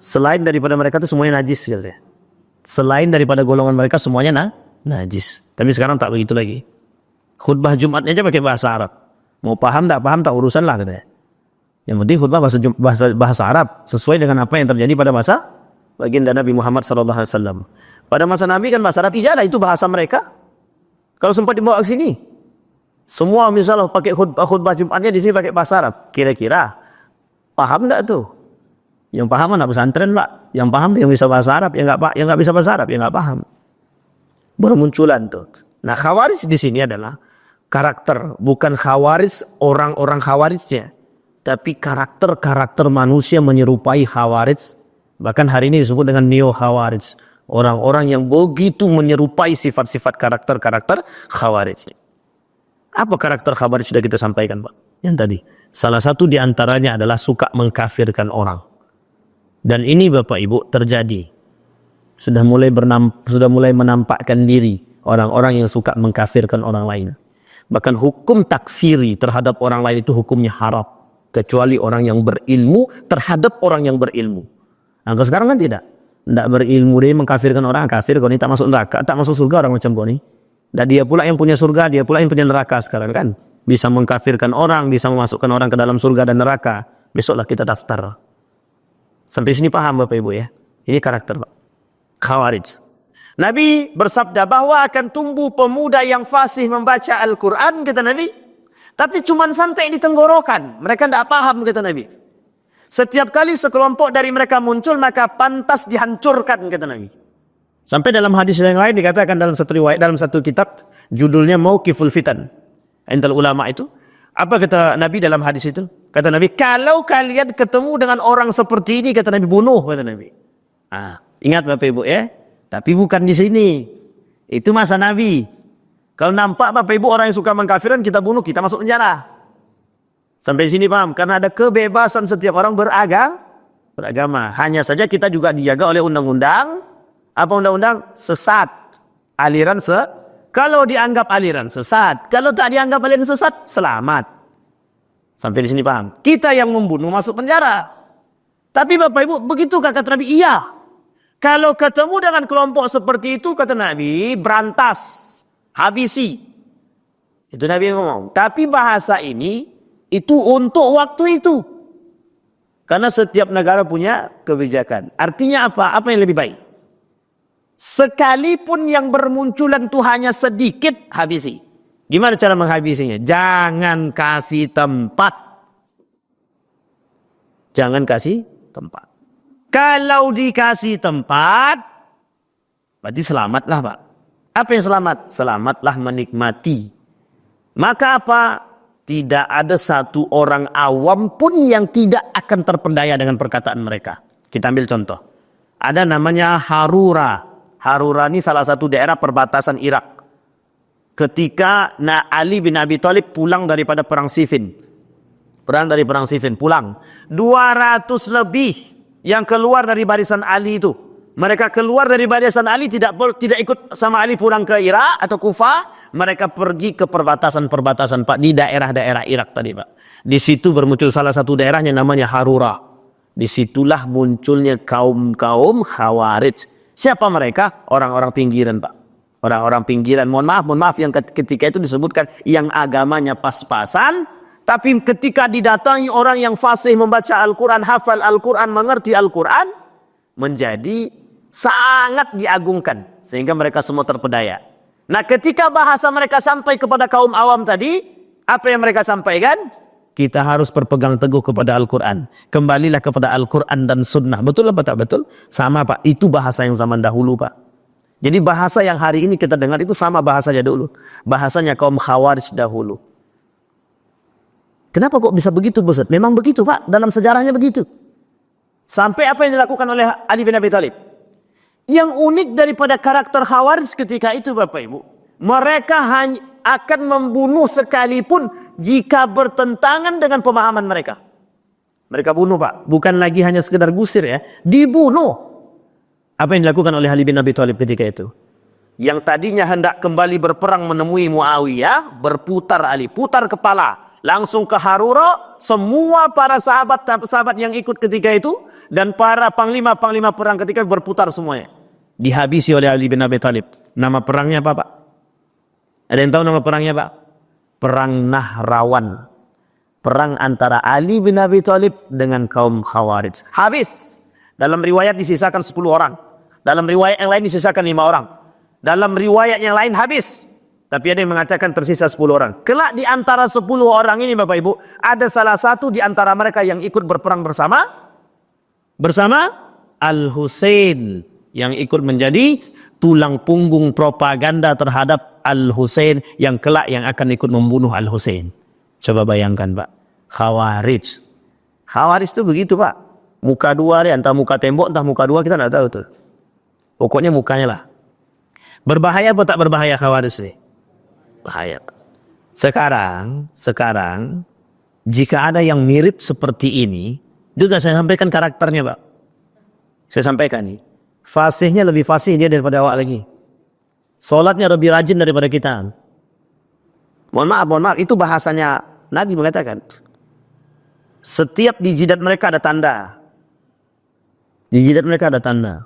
Selain daripada mereka itu semuanya najis katanya. Selain daripada golongan mereka semuanya najis. Tapi sekarang tak begitu lagi. Khutbah Jumatnya aja pakai bahasa Arab. Mau paham tak urusan lah katanya. Yang penting khutbah bahasa Arab sesuai dengan apa yang terjadi pada masa baginda Nabi Muhammad SAW. Pada masa Nabi kan bahasa Arab ijalah, itu bahasa mereka. Kalau sempat dibawa ke sini, semua misalnya pakai khutbah Jumatnya di sini pakai bahasa Arab. Kira-kira paham tak tuh? Yang paham anak pesantren Pak. Yang paham yang bisa bahasa Arab, yang nggak bisa bahasa Arab, yang nggak paham. Bermunculan tuh. Nah Khawarij di sini adalah karakter, bukan Khawarij orang-orang Khawarijnya, tapi karakter-karakter manusia menyerupai Khawarij. Bahkan hari ini disebut dengan Neo Khawarij. Orang-orang yang begitu menyerupai sifat-sifat karakter-karakter Khawarij. Apa karakter Khawarij sudah kita sampaikan, Pak? Yang tadi. Salah satu di antaranya adalah suka mengkafirkan orang. Dan ini Bapak Ibu terjadi. Sudah mulai menampakkan diri orang-orang yang suka mengkafirkan orang lain. Bahkan hukum takfiri terhadap orang lain itu hukumnya haram. Kecuali orang yang berilmu terhadap orang yang berilmu. Nah, kalau sekarang kan tidak. Tidak berilmu dia mengkafirkan orang, kafir kau ini tak masuk neraka, tak masuk surga orang macam kau ini. Dan dia pula yang punya surga, dia pula yang punya neraka sekarang kan. Bisa mengkafirkan orang, bisa memasukkan orang ke dalam surga dan neraka. Besoklah kita daftar. Sampai sini paham Bapak Ibu ya. Ini karakter Pak. Khawarij. Nabi bersabda bahwa akan tumbuh pemuda yang fasih membaca Al-Quran, kata Nabi. Tapi cuma sampai di tenggorokan. Mereka tidak paham, kata Nabi. Setiap kali sekelompok dari mereka muncul, maka pantas dihancurkan, kata Nabi. Sampai dalam hadis yang lain dikatakan dalam satu riwayat, dalam satu kitab, judulnya Mauqiful Fitan. Intal ulama itu. Apa kata Nabi dalam hadis itu? Kata Nabi, kalau kalian ketemu dengan orang seperti ini, kata Nabi, bunuh, kata Nabi. Ingat Bapak Ibu ya. Tapi bukan di sini. Itu masa Nabi. Kalau nampak Bapak Ibu orang yang suka mengkafirkan, kita bunuh, kita masuk penjara. Sampai sini paham? Karena ada kebebasan setiap orang beragama. Hanya saja kita juga dijaga oleh undang-undang. Apa undang-undang? Sesat. Aliran kalau dianggap aliran sesat. Kalau tak dianggap aliran sesat, selamat. Sampai di sini paham? Kita yang membunuh masuk penjara. Tapi Bapak Ibu, begitu kata Nabi? Iya. Kalau ketemu dengan kelompok seperti itu, kata Nabi, berantas. Habisi. Itu Nabi yang ngomong. Tapi bahasa ini, itu untuk waktu itu. Karena setiap negara punya kebijakan. Artinya apa? Apa yang lebih baik? Sekalipun yang bermunculan itu hanya sedikit, habisi. Gimana cara menghabisinya? Jangan kasih tempat. Jangan kasih tempat. Kalau dikasih tempat, berarti selamatlah Pak. Apa yang selamat? Selamatlah menikmati. Maka apa? Tidak ada satu orang awam pun yang tidak akan terpedaya dengan perkataan mereka. Kita ambil contoh. Ada namanya Harura. Harura ini salah satu daerah perbatasan Irak. Ketika Ali bin Abi Thalib pulang daripada perang Siffin. Pulang. 200 lebih yang keluar dari barisan Ali itu. Mereka keluar dari barisan Ali, tidak ikut sama Ali pulang ke Irak atau Kufah. Mereka pergi ke perbatasan-perbatasan Pak, di daerah-daerah Irak tadi Pak. Di situ bermuncul salah satu daerahnya namanya Harura. Disitulah munculnya kaum-kaum Khawarij. Siapa mereka? Orang-orang pinggiran Pak. Orang-orang pinggiran, mohon maaf yang ketika itu disebutkan yang agamanya pas-pasan. Tapi ketika didatangi orang yang fasih membaca Al-Quran, hafal Al-Quran, mengerti Al-Quran, menjadi sangat diagungkan sehingga mereka semua terpedaya. Nah, ketika bahasa mereka sampai kepada kaum awam tadi, apa yang mereka sampaikan? Kita harus berpegang teguh kepada Al-Quran. Kembalilah kepada Al-Quran dan Sunnah. Betul apa tak betul? Sama Pak. Itu bahasa yang zaman dahulu Pak. Jadi bahasa yang hari ini kita dengar itu sama bahasanya dulu. Bahasanya kaum Khawarij dahulu. Kenapa kok bisa begitu Bos? Memang begitu Pak. Dalam sejarahnya begitu. Sampai apa yang dilakukan oleh Ali bin Abi Thalib. Yang unik daripada karakter Khawarij ketika itu Bapak Ibu. Mereka hanya akan membunuh sekalipun jika bertentangan dengan pemahaman mereka. Mereka bunuh Pak. Bukan lagi hanya sekedar gusir ya. Dibunuh. Apa yang dilakukan oleh Ali bin Abi Thalib ketika itu? Yang tadinya hendak kembali berperang menemui Muawiyah. Berputar Ali. Putar kepala. Langsung ke Harura. Semua para sahabat yang ikut ketika itu. Dan para panglima-panglima perang ketika berputar semuanya. Dihabisi oleh Ali bin Abi Thalib. Nama perangnya apa Pak? Ada yang tahu nama perangnya Pak? Perang Nahrawan. Perang antara Ali bin Abi Thalib dengan kaum Khawarij. Habis. Dalam riwayat disisakan 10 orang. Dalam riwayat yang lain disisakan 5 orang. Dalam riwayat yang lain habis. Tapi ada yang mengatakan tersisa 10 orang. Kelak di antara 10 orang ini Bapak Ibu. Ada salah satu di antara mereka yang ikut berperang bersama Al-Husain. Yang ikut menjadi tulang punggung propaganda terhadap Al-Husain. Yang kelak yang akan ikut membunuh Al-Husain. Coba bayangkan Pak. Khawarij. Khawarij itu begitu Pak. Muka dua dia. Entah muka tembok entah muka dua kita tidak tahu tuh. Pokoknya mukanya lah. Berbahaya apa tak berbahaya Khawarij ini? Bahaya. Sekarang jika ada yang mirip seperti ini, juga saya sampaikan karakternya, Pak. Saya sampaikan nih. Fasihnya lebih fasih dia daripada awak lagi. Solatnya lebih rajin daripada kita. Mohon maaf, itu bahasanya Nabi mengatakan. Setiap di jidat mereka ada tanda. Di jidat mereka ada tanda.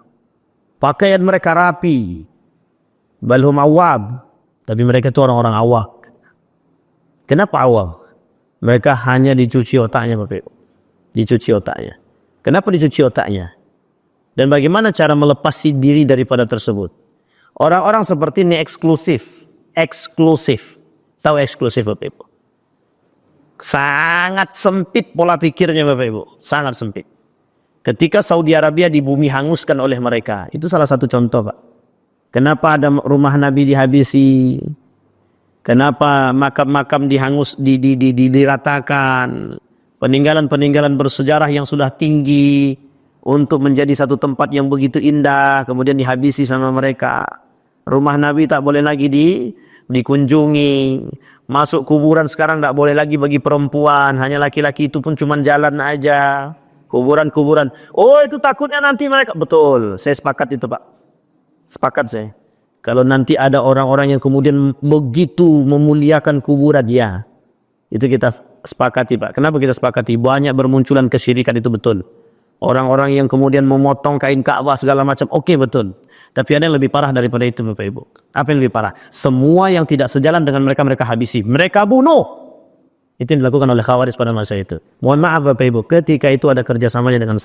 Pakaian mereka rapi. Balhum awab. Tapi mereka itu orang-orang awak. Kenapa awam? Mereka hanya dicuci otaknya, Bapak Ibu. Dicuci otaknya. Kenapa dicuci otaknya? Dan bagaimana cara melepasi diri daripada tersebut? Orang-orang seperti ini eksklusif. Eksklusif. Tahu eksklusif, Bapak Ibu? Sangat sempit pola pikirnya, Bapak Ibu. Sangat sempit. Ketika Saudi Arabia di bumi hanguskan oleh mereka. Itu salah satu contoh, Pak. Kenapa ada rumah Nabi dihabisi? Kenapa makam-makam diratakan? Peninggalan-peninggalan bersejarah yang sudah tinggi untuk menjadi satu tempat yang begitu indah, kemudian dihabisi sama mereka. Rumah Nabi tak boleh lagi dikunjungi. Masuk kuburan sekarang tak boleh lagi bagi perempuan, hanya laki-laki itu pun cuma jalan aja. Kuburan-kuburan. Oh, itu takutnya nanti mereka. Betul, saya sepakat itu, Pak. Sepakat saya. Kalau nanti ada orang-orang yang kemudian begitu memuliakan kuburan, ya. Itu kita sepakati, Pak. Kenapa kita sepakati? Banyak bermunculan kesyirikan, itu betul. Orang-orang yang kemudian memotong kain Ka'bah segala macam, oke, betul. Tapi ada yang lebih parah daripada itu, Bapak Ibu. Apa yang lebih parah? Semua yang tidak sejalan dengan mereka, mereka habisi. Mereka bunuh. Itu yang dilakukan oleh Khawarij pada masa itu. Mohon maaf, Bapak Ibu, ketika itu ada kerjasamanya dengan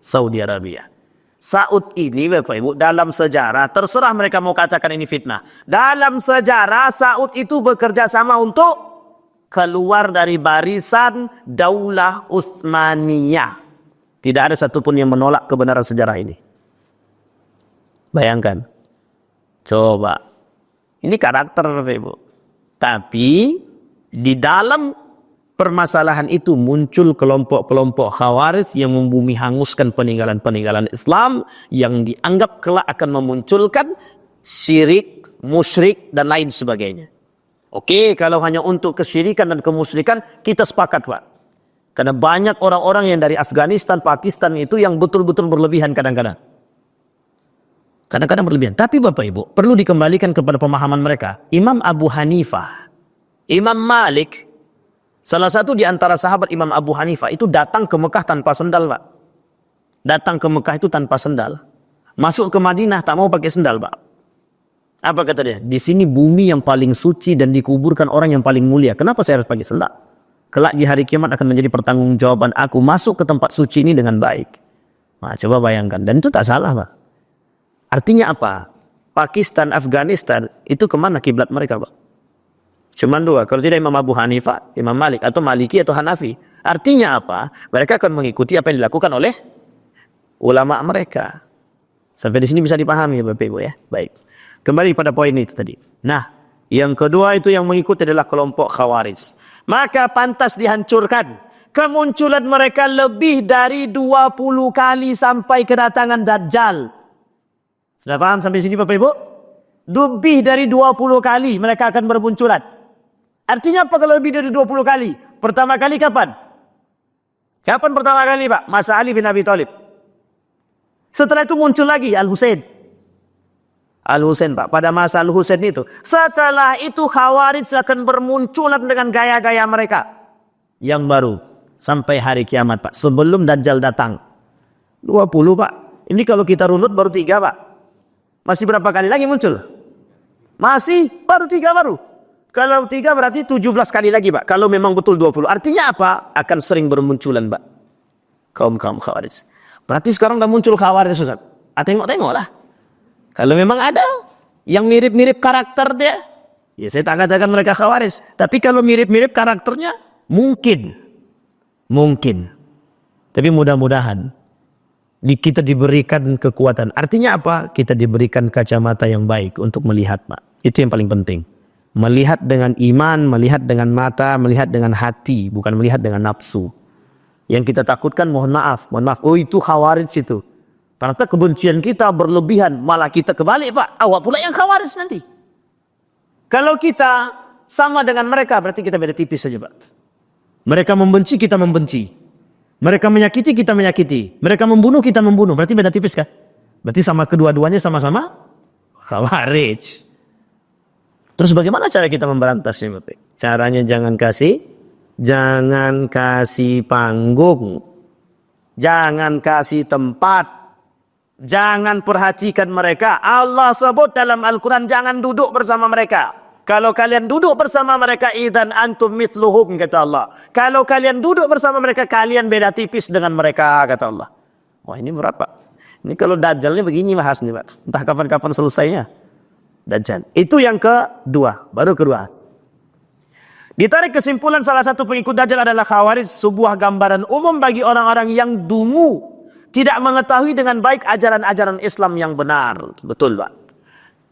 Saudi Arabia. Saud ini, Bapak Ibu, dalam sejarah, terserah mereka mau katakan ini fitnah. Dalam sejarah, Saud itu bekerja sama untuk keluar dari barisan Daulah Utsmaniyah. Tidak ada satupun yang menolak kebenaran sejarah ini. Bayangkan. Coba. Ini karakter, Bapak Ibu. Tapi di dalam permasalahan itu muncul kelompok-kelompok Khawarij yang membumi hanguskan peninggalan-peninggalan Islam yang dianggap kelak akan memunculkan syirik, musyrik, dan lain sebagainya. Oke, kalau hanya untuk kesyirikan dan kemusyrikan, kita sepakat, Pak. Karena banyak orang-orang yang dari Afghanistan, Pakistan itu yang betul-betul berlebihan kadang-kadang. Kadang-kadang berlebihan. Tapi Bapak Ibu, perlu dikembalikan kepada pemahaman mereka. Imam Abu Hanifah, Imam Malik, salah satu di antara sahabat Imam Abu Hanifah itu datang ke Mekah tanpa sendal, Pak. Datang ke Mekah itu tanpa sendal. Masuk ke Madinah tak mau pakai sendal, Pak. Apa kata dia? Di sini bumi yang paling suci dan dikuburkan orang yang paling mulia. Kenapa saya harus pakai sendal? Kelak di hari kiamat akan menjadi pertanggungjawaban aku masuk ke tempat suci ini dengan baik. Nah, coba bayangkan. Dan itu tak salah, Pak. Artinya apa? Pakistan, Afghanistan, itu kemana kiblat mereka, Pak? Cuman dua. Kalau tidak Imam Abu Hanifah, Imam Malik, atau Maliki atau Hanafi. Artinya apa? Mereka akan mengikuti apa yang dilakukan oleh ulama mereka. Sampai di sini bisa dipahami, Bapak Ibu, ya. Baik. Kembali pada poin itu tadi. Nah, yang kedua itu yang mengikuti adalah kelompok Khawarij. Maka pantas dihancurkan. Kemunculan mereka lebih dari 20 kali sampai kedatangan Dajjal. Sudah paham sampai sini, Bapak Ibu? Lebih dari 20 kali mereka akan bermunculan. Artinya apa kalau lebih dari 20 kali? Pertama kali kapan? Kapan pertama kali, Pak? Masa Ali bin Abi Thalib. Setelah itu muncul lagi Al-Husain. Al-Husain, Pak. Pada masa Al-Husain itu. Setelah itu Khawarij akan bermunculan dengan gaya-gaya mereka. Yang baru. Sampai hari kiamat, Pak. Sebelum Dajjal datang. 20, Pak. Ini kalau kita runut baru 3, Pak. Masih berapa kali lagi muncul? Masih baru 3 baru. Kalau 3 berarti 17 kali lagi, Pak. Kalau memang betul 20. Artinya apa? Akan sering bermunculan, Pak. Kaum-kaum Khawarij. Berarti sekarang udah muncul Khawarij, Ustaz. Tengok-tengok lah. Kalau memang ada yang mirip-mirip karakter dia, ya saya tak katakan mereka Khawarij. Tapi kalau mirip-mirip karakternya, mungkin. Tapi mudah-mudahan kita diberikan kekuatan. Artinya apa? Kita diberikan kacamata yang baik untuk melihat, Pak. Itu yang paling penting. Melihat dengan iman, melihat dengan mata, melihat dengan hati, bukan melihat dengan nafsu. Yang kita takutkan, mohon maaf. Oh, itu Khawarij itu. Karena kebencian kita berlebihan, malah kita kebalik Pak. Awak pula yang khawarij nanti. Kalau kita sama dengan mereka, berarti kita beda tipis saja Pak. Mereka membenci, kita membenci. Mereka menyakiti, kita menyakiti. Mereka membunuh, kita membunuh. Berarti beda tipis kan? Berarti sama kedua-duanya sama-sama khawarij. Terus bagaimana cara kita memberantasnya Bapak? Caranya jangan kasih panggung. Jangan kasih tempat. Jangan perhatikan mereka. Allah sebut dalam Al-Quran, jangan duduk bersama mereka. Kalau kalian duduk bersama mereka, idzan antum mithluhum, kata Allah. Kalau kalian duduk bersama mereka, kalian beda tipis dengan mereka, kata Allah. Wah, ini berat Pak. Ini kalau Dajjalnya begini bahas nih Pak. Entah kapan-kapan selesainya. Dajjal. Itu yang kedua. Baru kedua. Ditarik kesimpulan salah satu pengikut Dajjal adalah Khawarij. Sebuah gambaran umum bagi orang-orang yang dungu. Tidak mengetahui dengan baik ajaran-ajaran Islam yang benar. Betul Pak.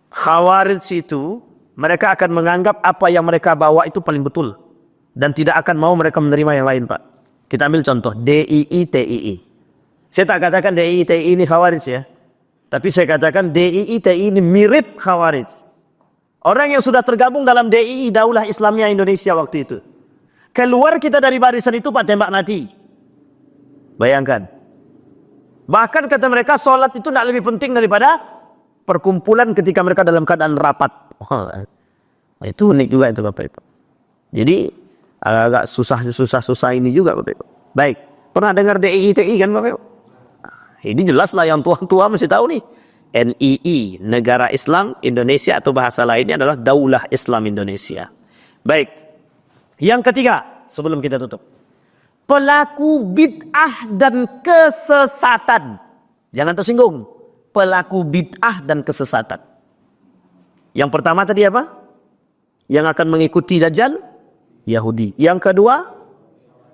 Khawarij itu, mereka akan menganggap apa yang mereka bawa itu paling betul. Dan tidak akan mau mereka menerima yang lain Pak. Kita ambil contoh. DII-TII. Saya tak katakan DII-TII ini Khawarij ya. Tapi saya katakan DII-TII ini mirip Khawarij. Orang yang sudah tergabung dalam DII, Daulah Islamiyah Indonesia waktu itu. Keluar kita dari barisan itu Pak, tembak mati. Bayangkan. Bahkan kata mereka, sholat itu tidak lebih penting daripada perkumpulan ketika mereka dalam keadaan rapat. Oh, itu unik juga itu Bapak Ibu. Jadi agak susah ini juga Bapak Ibu. Baik, pernah dengar DII-TII kan Bapak Ibu? Ini jelas lah yang tua-tua mesti tahu nih. NII, Negara Islam Indonesia, atau bahasa lainnya adalah Daulah Islam Indonesia. Baik. Yang ketiga, sebelum kita tutup. Pelaku bid'ah dan kesesatan. Jangan tersinggung. Pelaku bid'ah dan kesesatan. Yang pertama tadi apa? Yang akan mengikuti Dajjal? Yahudi. Yang kedua?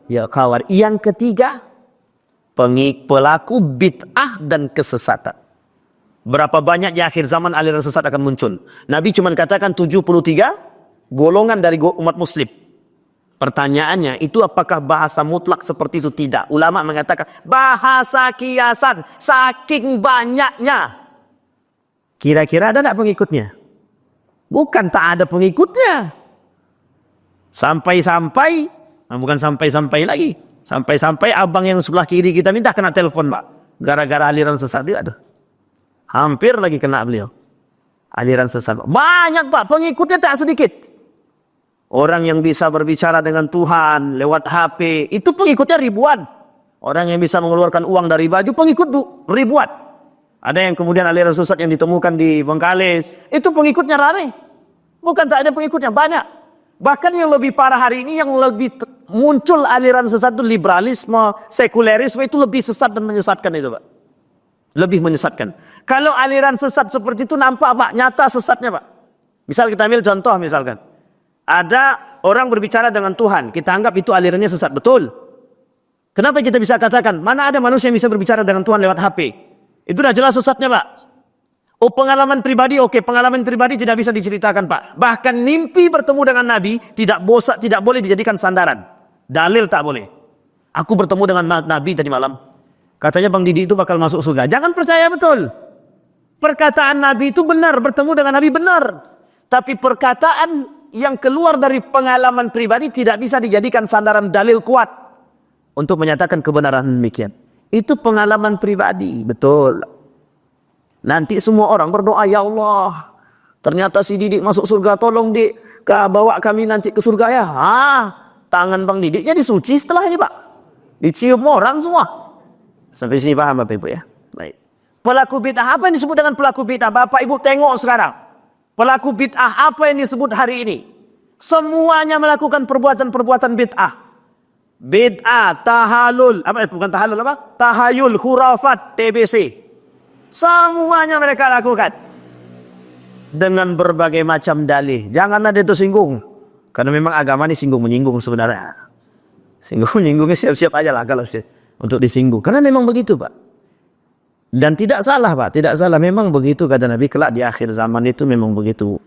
Ya Khawarij. Yang ketiga? Pelaku bid'ah dan kesesatan. Berapa banyak di akhir zaman aliran sesat akan muncul? Nabi cuma katakan 73 golongan dari umat muslim. Pertanyaannya, itu apakah bahasa mutlak seperti itu? Tidak. Ulama mengatakan bahasa kiasan, saking banyaknya. Kira-kira ada tak pengikutnya? Bukan tak ada pengikutnya. Sampai-sampai, bukan sampai-sampai lagi. Sampai-sampai abang yang sebelah kiri kita minta kena telepon Pak. Gara-gara aliran sesat dia ada. Hampir lagi kena beliau. Aliran sesat. Banyak Pak, pengikutnya tak sedikit. Orang yang bisa berbicara dengan Tuhan lewat HP, itu pengikutnya ribuan. Orang yang bisa mengeluarkan uang dari baju, pengikut ribuan. Ada yang kemudian aliran sesat yang ditemukan di Bengkalis, itu pengikutnya rame. Bukan tak ada pengikutnya, banyak. Bahkan yang lebih parah hari ini, yang lebih muncul aliran sesat itu liberalisme, sekulerisme, itu lebih sesat dan menyesatkan itu Pak. Lebih menyesatkan. Kalau aliran sesat seperti itu nampak Pak, nyata sesatnya Pak. Misal kita ambil contoh misalkan. Ada orang berbicara dengan Tuhan, kita anggap itu alirannya sesat, betul. Kenapa kita bisa katakan, mana ada manusia yang bisa berbicara dengan Tuhan lewat HP? Itu sudah jelas sesatnya Pak. Oh, pengalaman pribadi, oke, pengalaman pribadi tidak bisa diceritakan Pak. Bahkan mimpi bertemu dengan Nabi tidak boleh dijadikan sandaran. Dalil tak boleh. Aku bertemu dengan Nabi tadi malam. Katanya Bang Didi itu bakal masuk surga. Jangan percaya betul. Perkataan Nabi itu benar, bertemu dengan Nabi benar. Tapi perkataan yang keluar dari pengalaman pribadi tidak bisa dijadikan sandaran dalil kuat untuk menyatakan kebenaran demikian. Itu pengalaman pribadi, betul. Nanti semua orang berdoa, ya Allah, ternyata si Didik masuk surga, tolong Dik, bawa kami nanti ke surga ya. Tangan Bang Didik jadi suci setelahnya Pak. Dicium orang semua. Sampai sini paham Bapak Ibu ya? Baik. Pelaku bid'ah, apa yang disebut dengan pelaku bid'ah? Bapak Ibu tengok sekarang. Pelaku bid'ah apa yang disebut hari ini? Semuanya melakukan perbuatan-perbuatan bid'ah. Bid'ah, tahalul, bukan tahalul apa? Tahayul, khurafat, TBC. Semuanya mereka lakukan. Dengan berbagai macam dalih. Jangan ada tersinggung. Karena memang agama ini singgung-menyinggung sebenarnya. Singgung-menyinggungnya siap-siap aja lah kalau untuk disinggung. Karena memang begitu Pak. Dan tidak salah Pak. Tidak salah. Memang begitu kata Nabi. Kelak di akhir zaman itu memang begitu.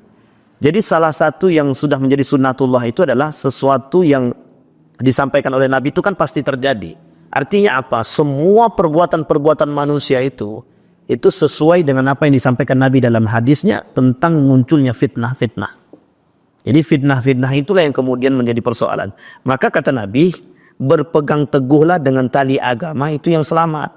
Jadi salah satu yang sudah menjadi sunnatullah itu adalah sesuatu yang disampaikan oleh Nabi itu kan pasti terjadi. Artinya apa? Semua perbuatan-perbuatan manusia itu Itu sesuai dengan apa yang disampaikan Nabi dalam hadisnya tentang munculnya fitnah-fitnah. Jadi fitnah-fitnah itulah yang kemudian menjadi persoalan. Maka kata Nabi, berpegang teguhlah dengan tali agama, itu yang selamat.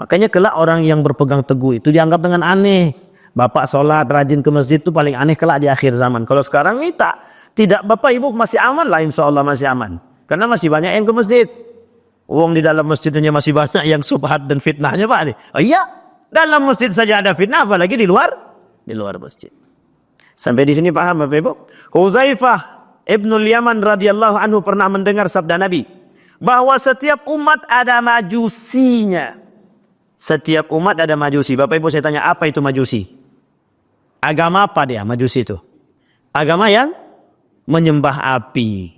Makanya kelak orang yang berpegang teguh itu dianggap dengan aneh. Bapak sholat, rajin ke masjid itu paling aneh kelak di akhir zaman. Kalau sekarang ini tak. Tidak, bapak ibu masih aman lah, insya Allah masih aman. Karena masih banyak yang ke masjid. Uang di dalam masjidnya masih banyak yang subhat dan fitnahnya Pak. Oh iya, dalam masjid saja ada fitnah, apalagi di luar masjid. Sampai di sini paham Bapak Ibu? Huzaifah Ibnul Yaman radhiyallahu anhu pernah mendengar sabda Nabi bahwa setiap umat ada majusinya. Setiap umat ada majusi. Bapak Ibu saya tanya, apa itu majusi? Agama apa dia majusi itu? Agama yang menyembah api.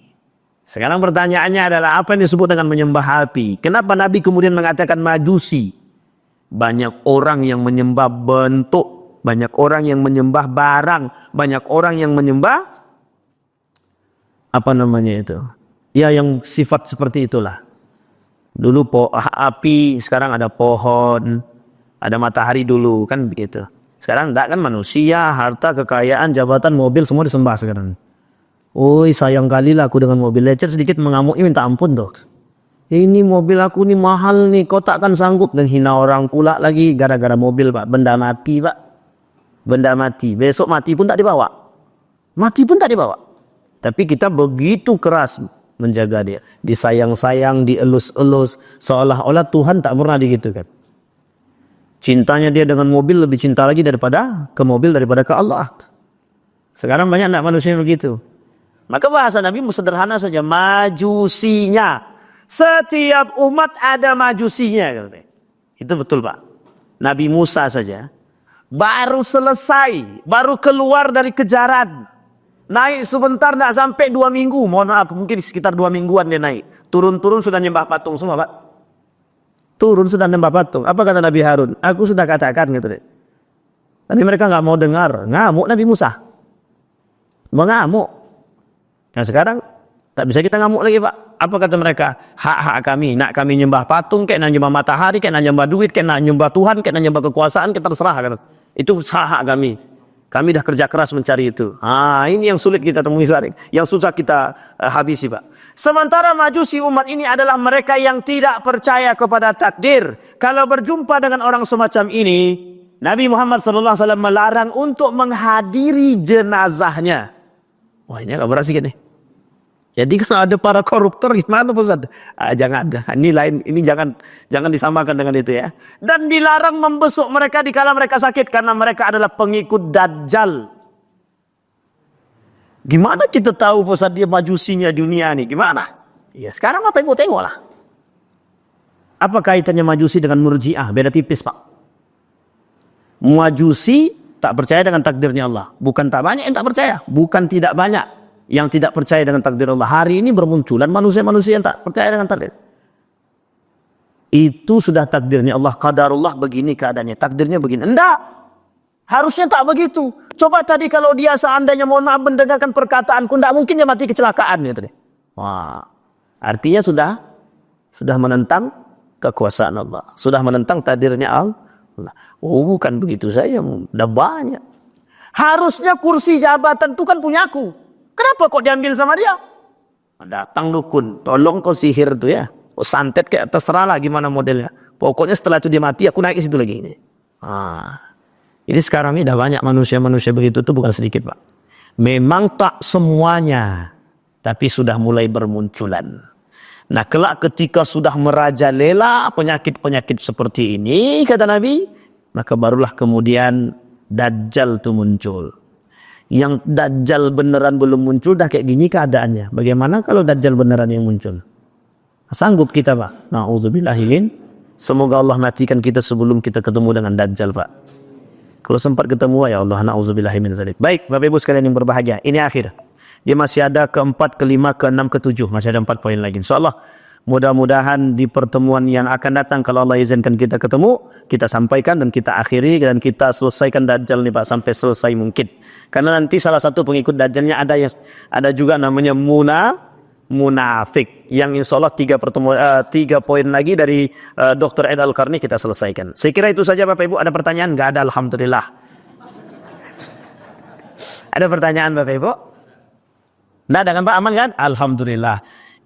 Sekarang pertanyaannya adalah apa yang disebut dengan menyembah api? Kenapa Nabi kemudian mengatakan majusi? Banyak orang yang menyembah bentuk, banyak orang yang menyembah barang, banyak orang yang menyembah apa namanya itu? Ya yang sifat seperti itulah. Dulu api, sekarang ada pohon, ada matahari dulu kan begitu. Sekarang enggak kan, manusia, harta, kekayaan, jabatan, mobil semua disembah sekarang. Oi sayang kali lah aku dengan mobil, lecet sedikit mengamuk minta ampun dok. Ini mobil aku nih mahal nih, kau takkan sanggup, dan hina orang pula lagi gara-gara mobil Pak, benda mati Pak. Benda mati, besok mati pun tak dibawa. Mati pun tak dibawa. Tapi kita begitu keras menjaga dia, disayang-sayang, dielus-elus, seolah-olah Tuhan tak pernah digitukan. Cintanya dia dengan mobil lebih cinta lagi daripada ke mobil daripada ke Allah. Sekarang banyak anak manusia yang begitu. Maka bahasa Nabi sederhana saja, majusinya. Setiap umat ada majusinya. Itu betul Pak. Nabi Musa saja baru selesai, baru keluar dari kejaran. Naik sebentar tidak sampai 2 minggu. Mohon maaf, mungkin sekitar 2 mingguan dia naik. Turun-turun sudah nyembah patung semua Pak. Turun sudah nyembah patung. Apa kata Nabi Harun? Aku sudah katakan gitu deh. Tapi mereka nggak mau dengar. Ngamuk Nabi Musa. Mengamuk. Nah sekarang tak bisa kita ngamuk lagi Pak. Apa kata mereka? Hak-hak kami. Nak kami nyembah patung, kayak nak nyembah matahari, kayak nak nyembah duit, kayak nak nyembah Tuhan, kayak nak nyembah kekuasaan, kita terserah. Kata. Itu hak-hak kami. Kami dah kerja keras mencari itu. Ini yang sulit kita temui sekarang. Yang susah kita habisi Pak. Sementara majusi umat ini adalah mereka yang tidak percaya kepada takdir. Kalau berjumpa dengan orang semacam ini, Nabi Muhammad SAW melarang untuk menghadiri jenazahnya. Wah ini agak berat sikit nih. Jadi kalau ada para koruptor gimana Ustaz? Jangan, ini lain, ini jangan disamakan dengan itu ya. Dan dilarang membesuk mereka dikala mereka sakit karena mereka adalah pengikut Dajjal. Gimana kita tahu Ustaz dia majusinya dunia nih? Gimana? Ya sekarang apa yang tengoklah. Apa kaitannya majusi dengan murjiah? Beda tipis Pak. Majusi tak percaya dengan takdirnya Allah. Bukan tak banyak yang tak percaya. Bukan tidak banyak yang tidak percaya dengan takdir Allah. Hari ini bermunculan manusia-manusia yang tak percaya dengan takdir. Itu sudah takdirnya Allah. Qadarullah begini keadaannya. Takdirnya begini. Enggak. Harusnya tak begitu. Coba tadi kalau dia seandainya mohon maaf mendengarkan perkataanku, enggak mungkin dia mati kecelakaan. Ya, tadi. Wah. Artinya sudah menentang kekuasaan Allah. Sudah menentang takdirnya Allah. Oh bukan begitu saja. Udah banyak. Harusnya kursi jabatan itu kan punyaku. Kenapa kok diambil sama dia? Datang dukun, tolong kau sihir tuh ya. Kau santet kayak terserah lah gimana modelnya. Pokoknya setelah itu dia mati, aku naik ke situ lagi. Ini sekarang ini udah banyak manusia-manusia begitu tuh bukan sedikit Pak. Memang tak semuanya, tapi sudah mulai bermunculan. Nah kelak ketika sudah merajalela penyakit-penyakit seperti ini, kata Nabi, maka barulah kemudian Dajjal itu muncul. Yang Dajjal beneran belum muncul dah kayak gini keadaannya. Bagaimana kalau Dajjal beneran yang muncul? Sanggup kita Pak? Na'udzubillahimin. Semoga Allah matikan kita sebelum kita ketemu dengan Dajjal Pak. Kalau sempat ketemu ya Allah, na'udzubillahimin dzalik. Baik Bapak Ibu sekalian yang berbahagia, ini akhir. Dia masih ada ke-4, ke-5, ke-6, ke-7. Masih ada 4 poin lagi. InsyaAllah mudah-mudahan di pertemuan yang akan datang, kalau Allah izinkan kita ketemu, kita sampaikan dan kita akhiri dan kita selesaikan Dajjal nih Pak sampai selesai mungkin. Karena nanti salah satu pengikut Dajjalnya ada juga namanya munafik. Yang insya Allah tiga poin lagi dari Dr. Ed Al-Qarni kita selesaikan. Saya kira itu saja Bapak Ibu. Ada pertanyaan? Nggak ada, alhamdulillah. Ada pertanyaan Bapak Ibu? Nggak ada kan Pak? Aman kan? Alhamdulillah.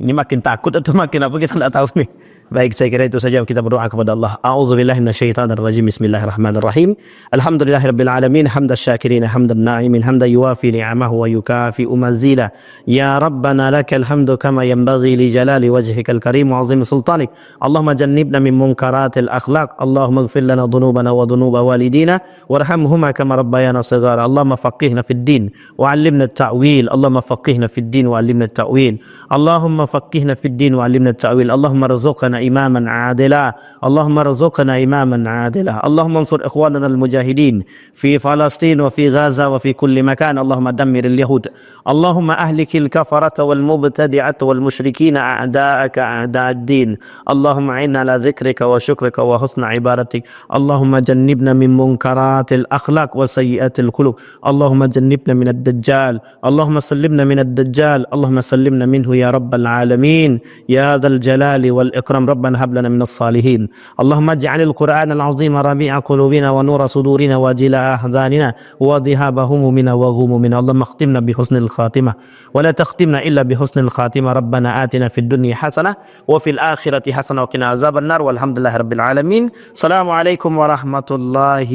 Ini makin takut atau makin apa kita tidak tahu nih. Baik, saya kira itu saja kita berdoa kepada Allah. A'udzubillahi minasyaitonirrajim. Bismillahirrahmanirrahim. Alhamdulillahirabbil alamin, hamdash syakirin, hamdan na'imin, hamdan yuwafi ni'amahu wa yukafi'u mazila. Ya Rabbana lakal hamdu kama yanbaghi li jalali wajhikal karim wa 'azimi sultanik. Allahumma jannibna min munkaratil akhlaq. Allahumma ighfir lana dhunubana wa dhunuba walidina warhamhuma kama rabbayana shighara. Allahumma faqihna fid din wa 'allimna at-ta'wil. Allahumma faqihna fid din wa 'allimna at-ta'wil. Allahumma faqihna fid din wa 'allimna at-ta'wil. Allahumma rzuqna إماما عادلا. اللهم ارزقنا إماما عادلا. اللهم انصر إخواننا المجاهدين في فلسطين وفي غزة وفي كل مكان. اللهم دمر اليهود. اللهم أهلك الكفرة والمبتدعة والمشركين أعداءك أعداء الدين. اللهم أعنا على ذكرك وشكرك وحسن عبادتك. اللهم جنبنا من منكرات الأخلاق وسيئات القلوب. اللهم جنبنا من الدجال. اللهم سلمنا من الدجال. اللهم سلمنا منه يا رب العالمين يا ذا الجلال والإكرام. ربنا هب لنا من الصالحين. اللهم اجعل القرآن العظيم ربيع قلوبنا ونور صدورنا وجلاء أحزاننا وذهاب همومنا وغمومنا. اللهم اختمنا بحسن الخاتمة ولا تختمنا إلا بحسن الخاتمة. ربنا آتنا في الدنيا حسنة وفي الآخرة حسنة وقنا عذاب النار والحمد لله رب العالمين. السلام عليكم ورحمة الله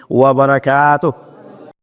وبركاته.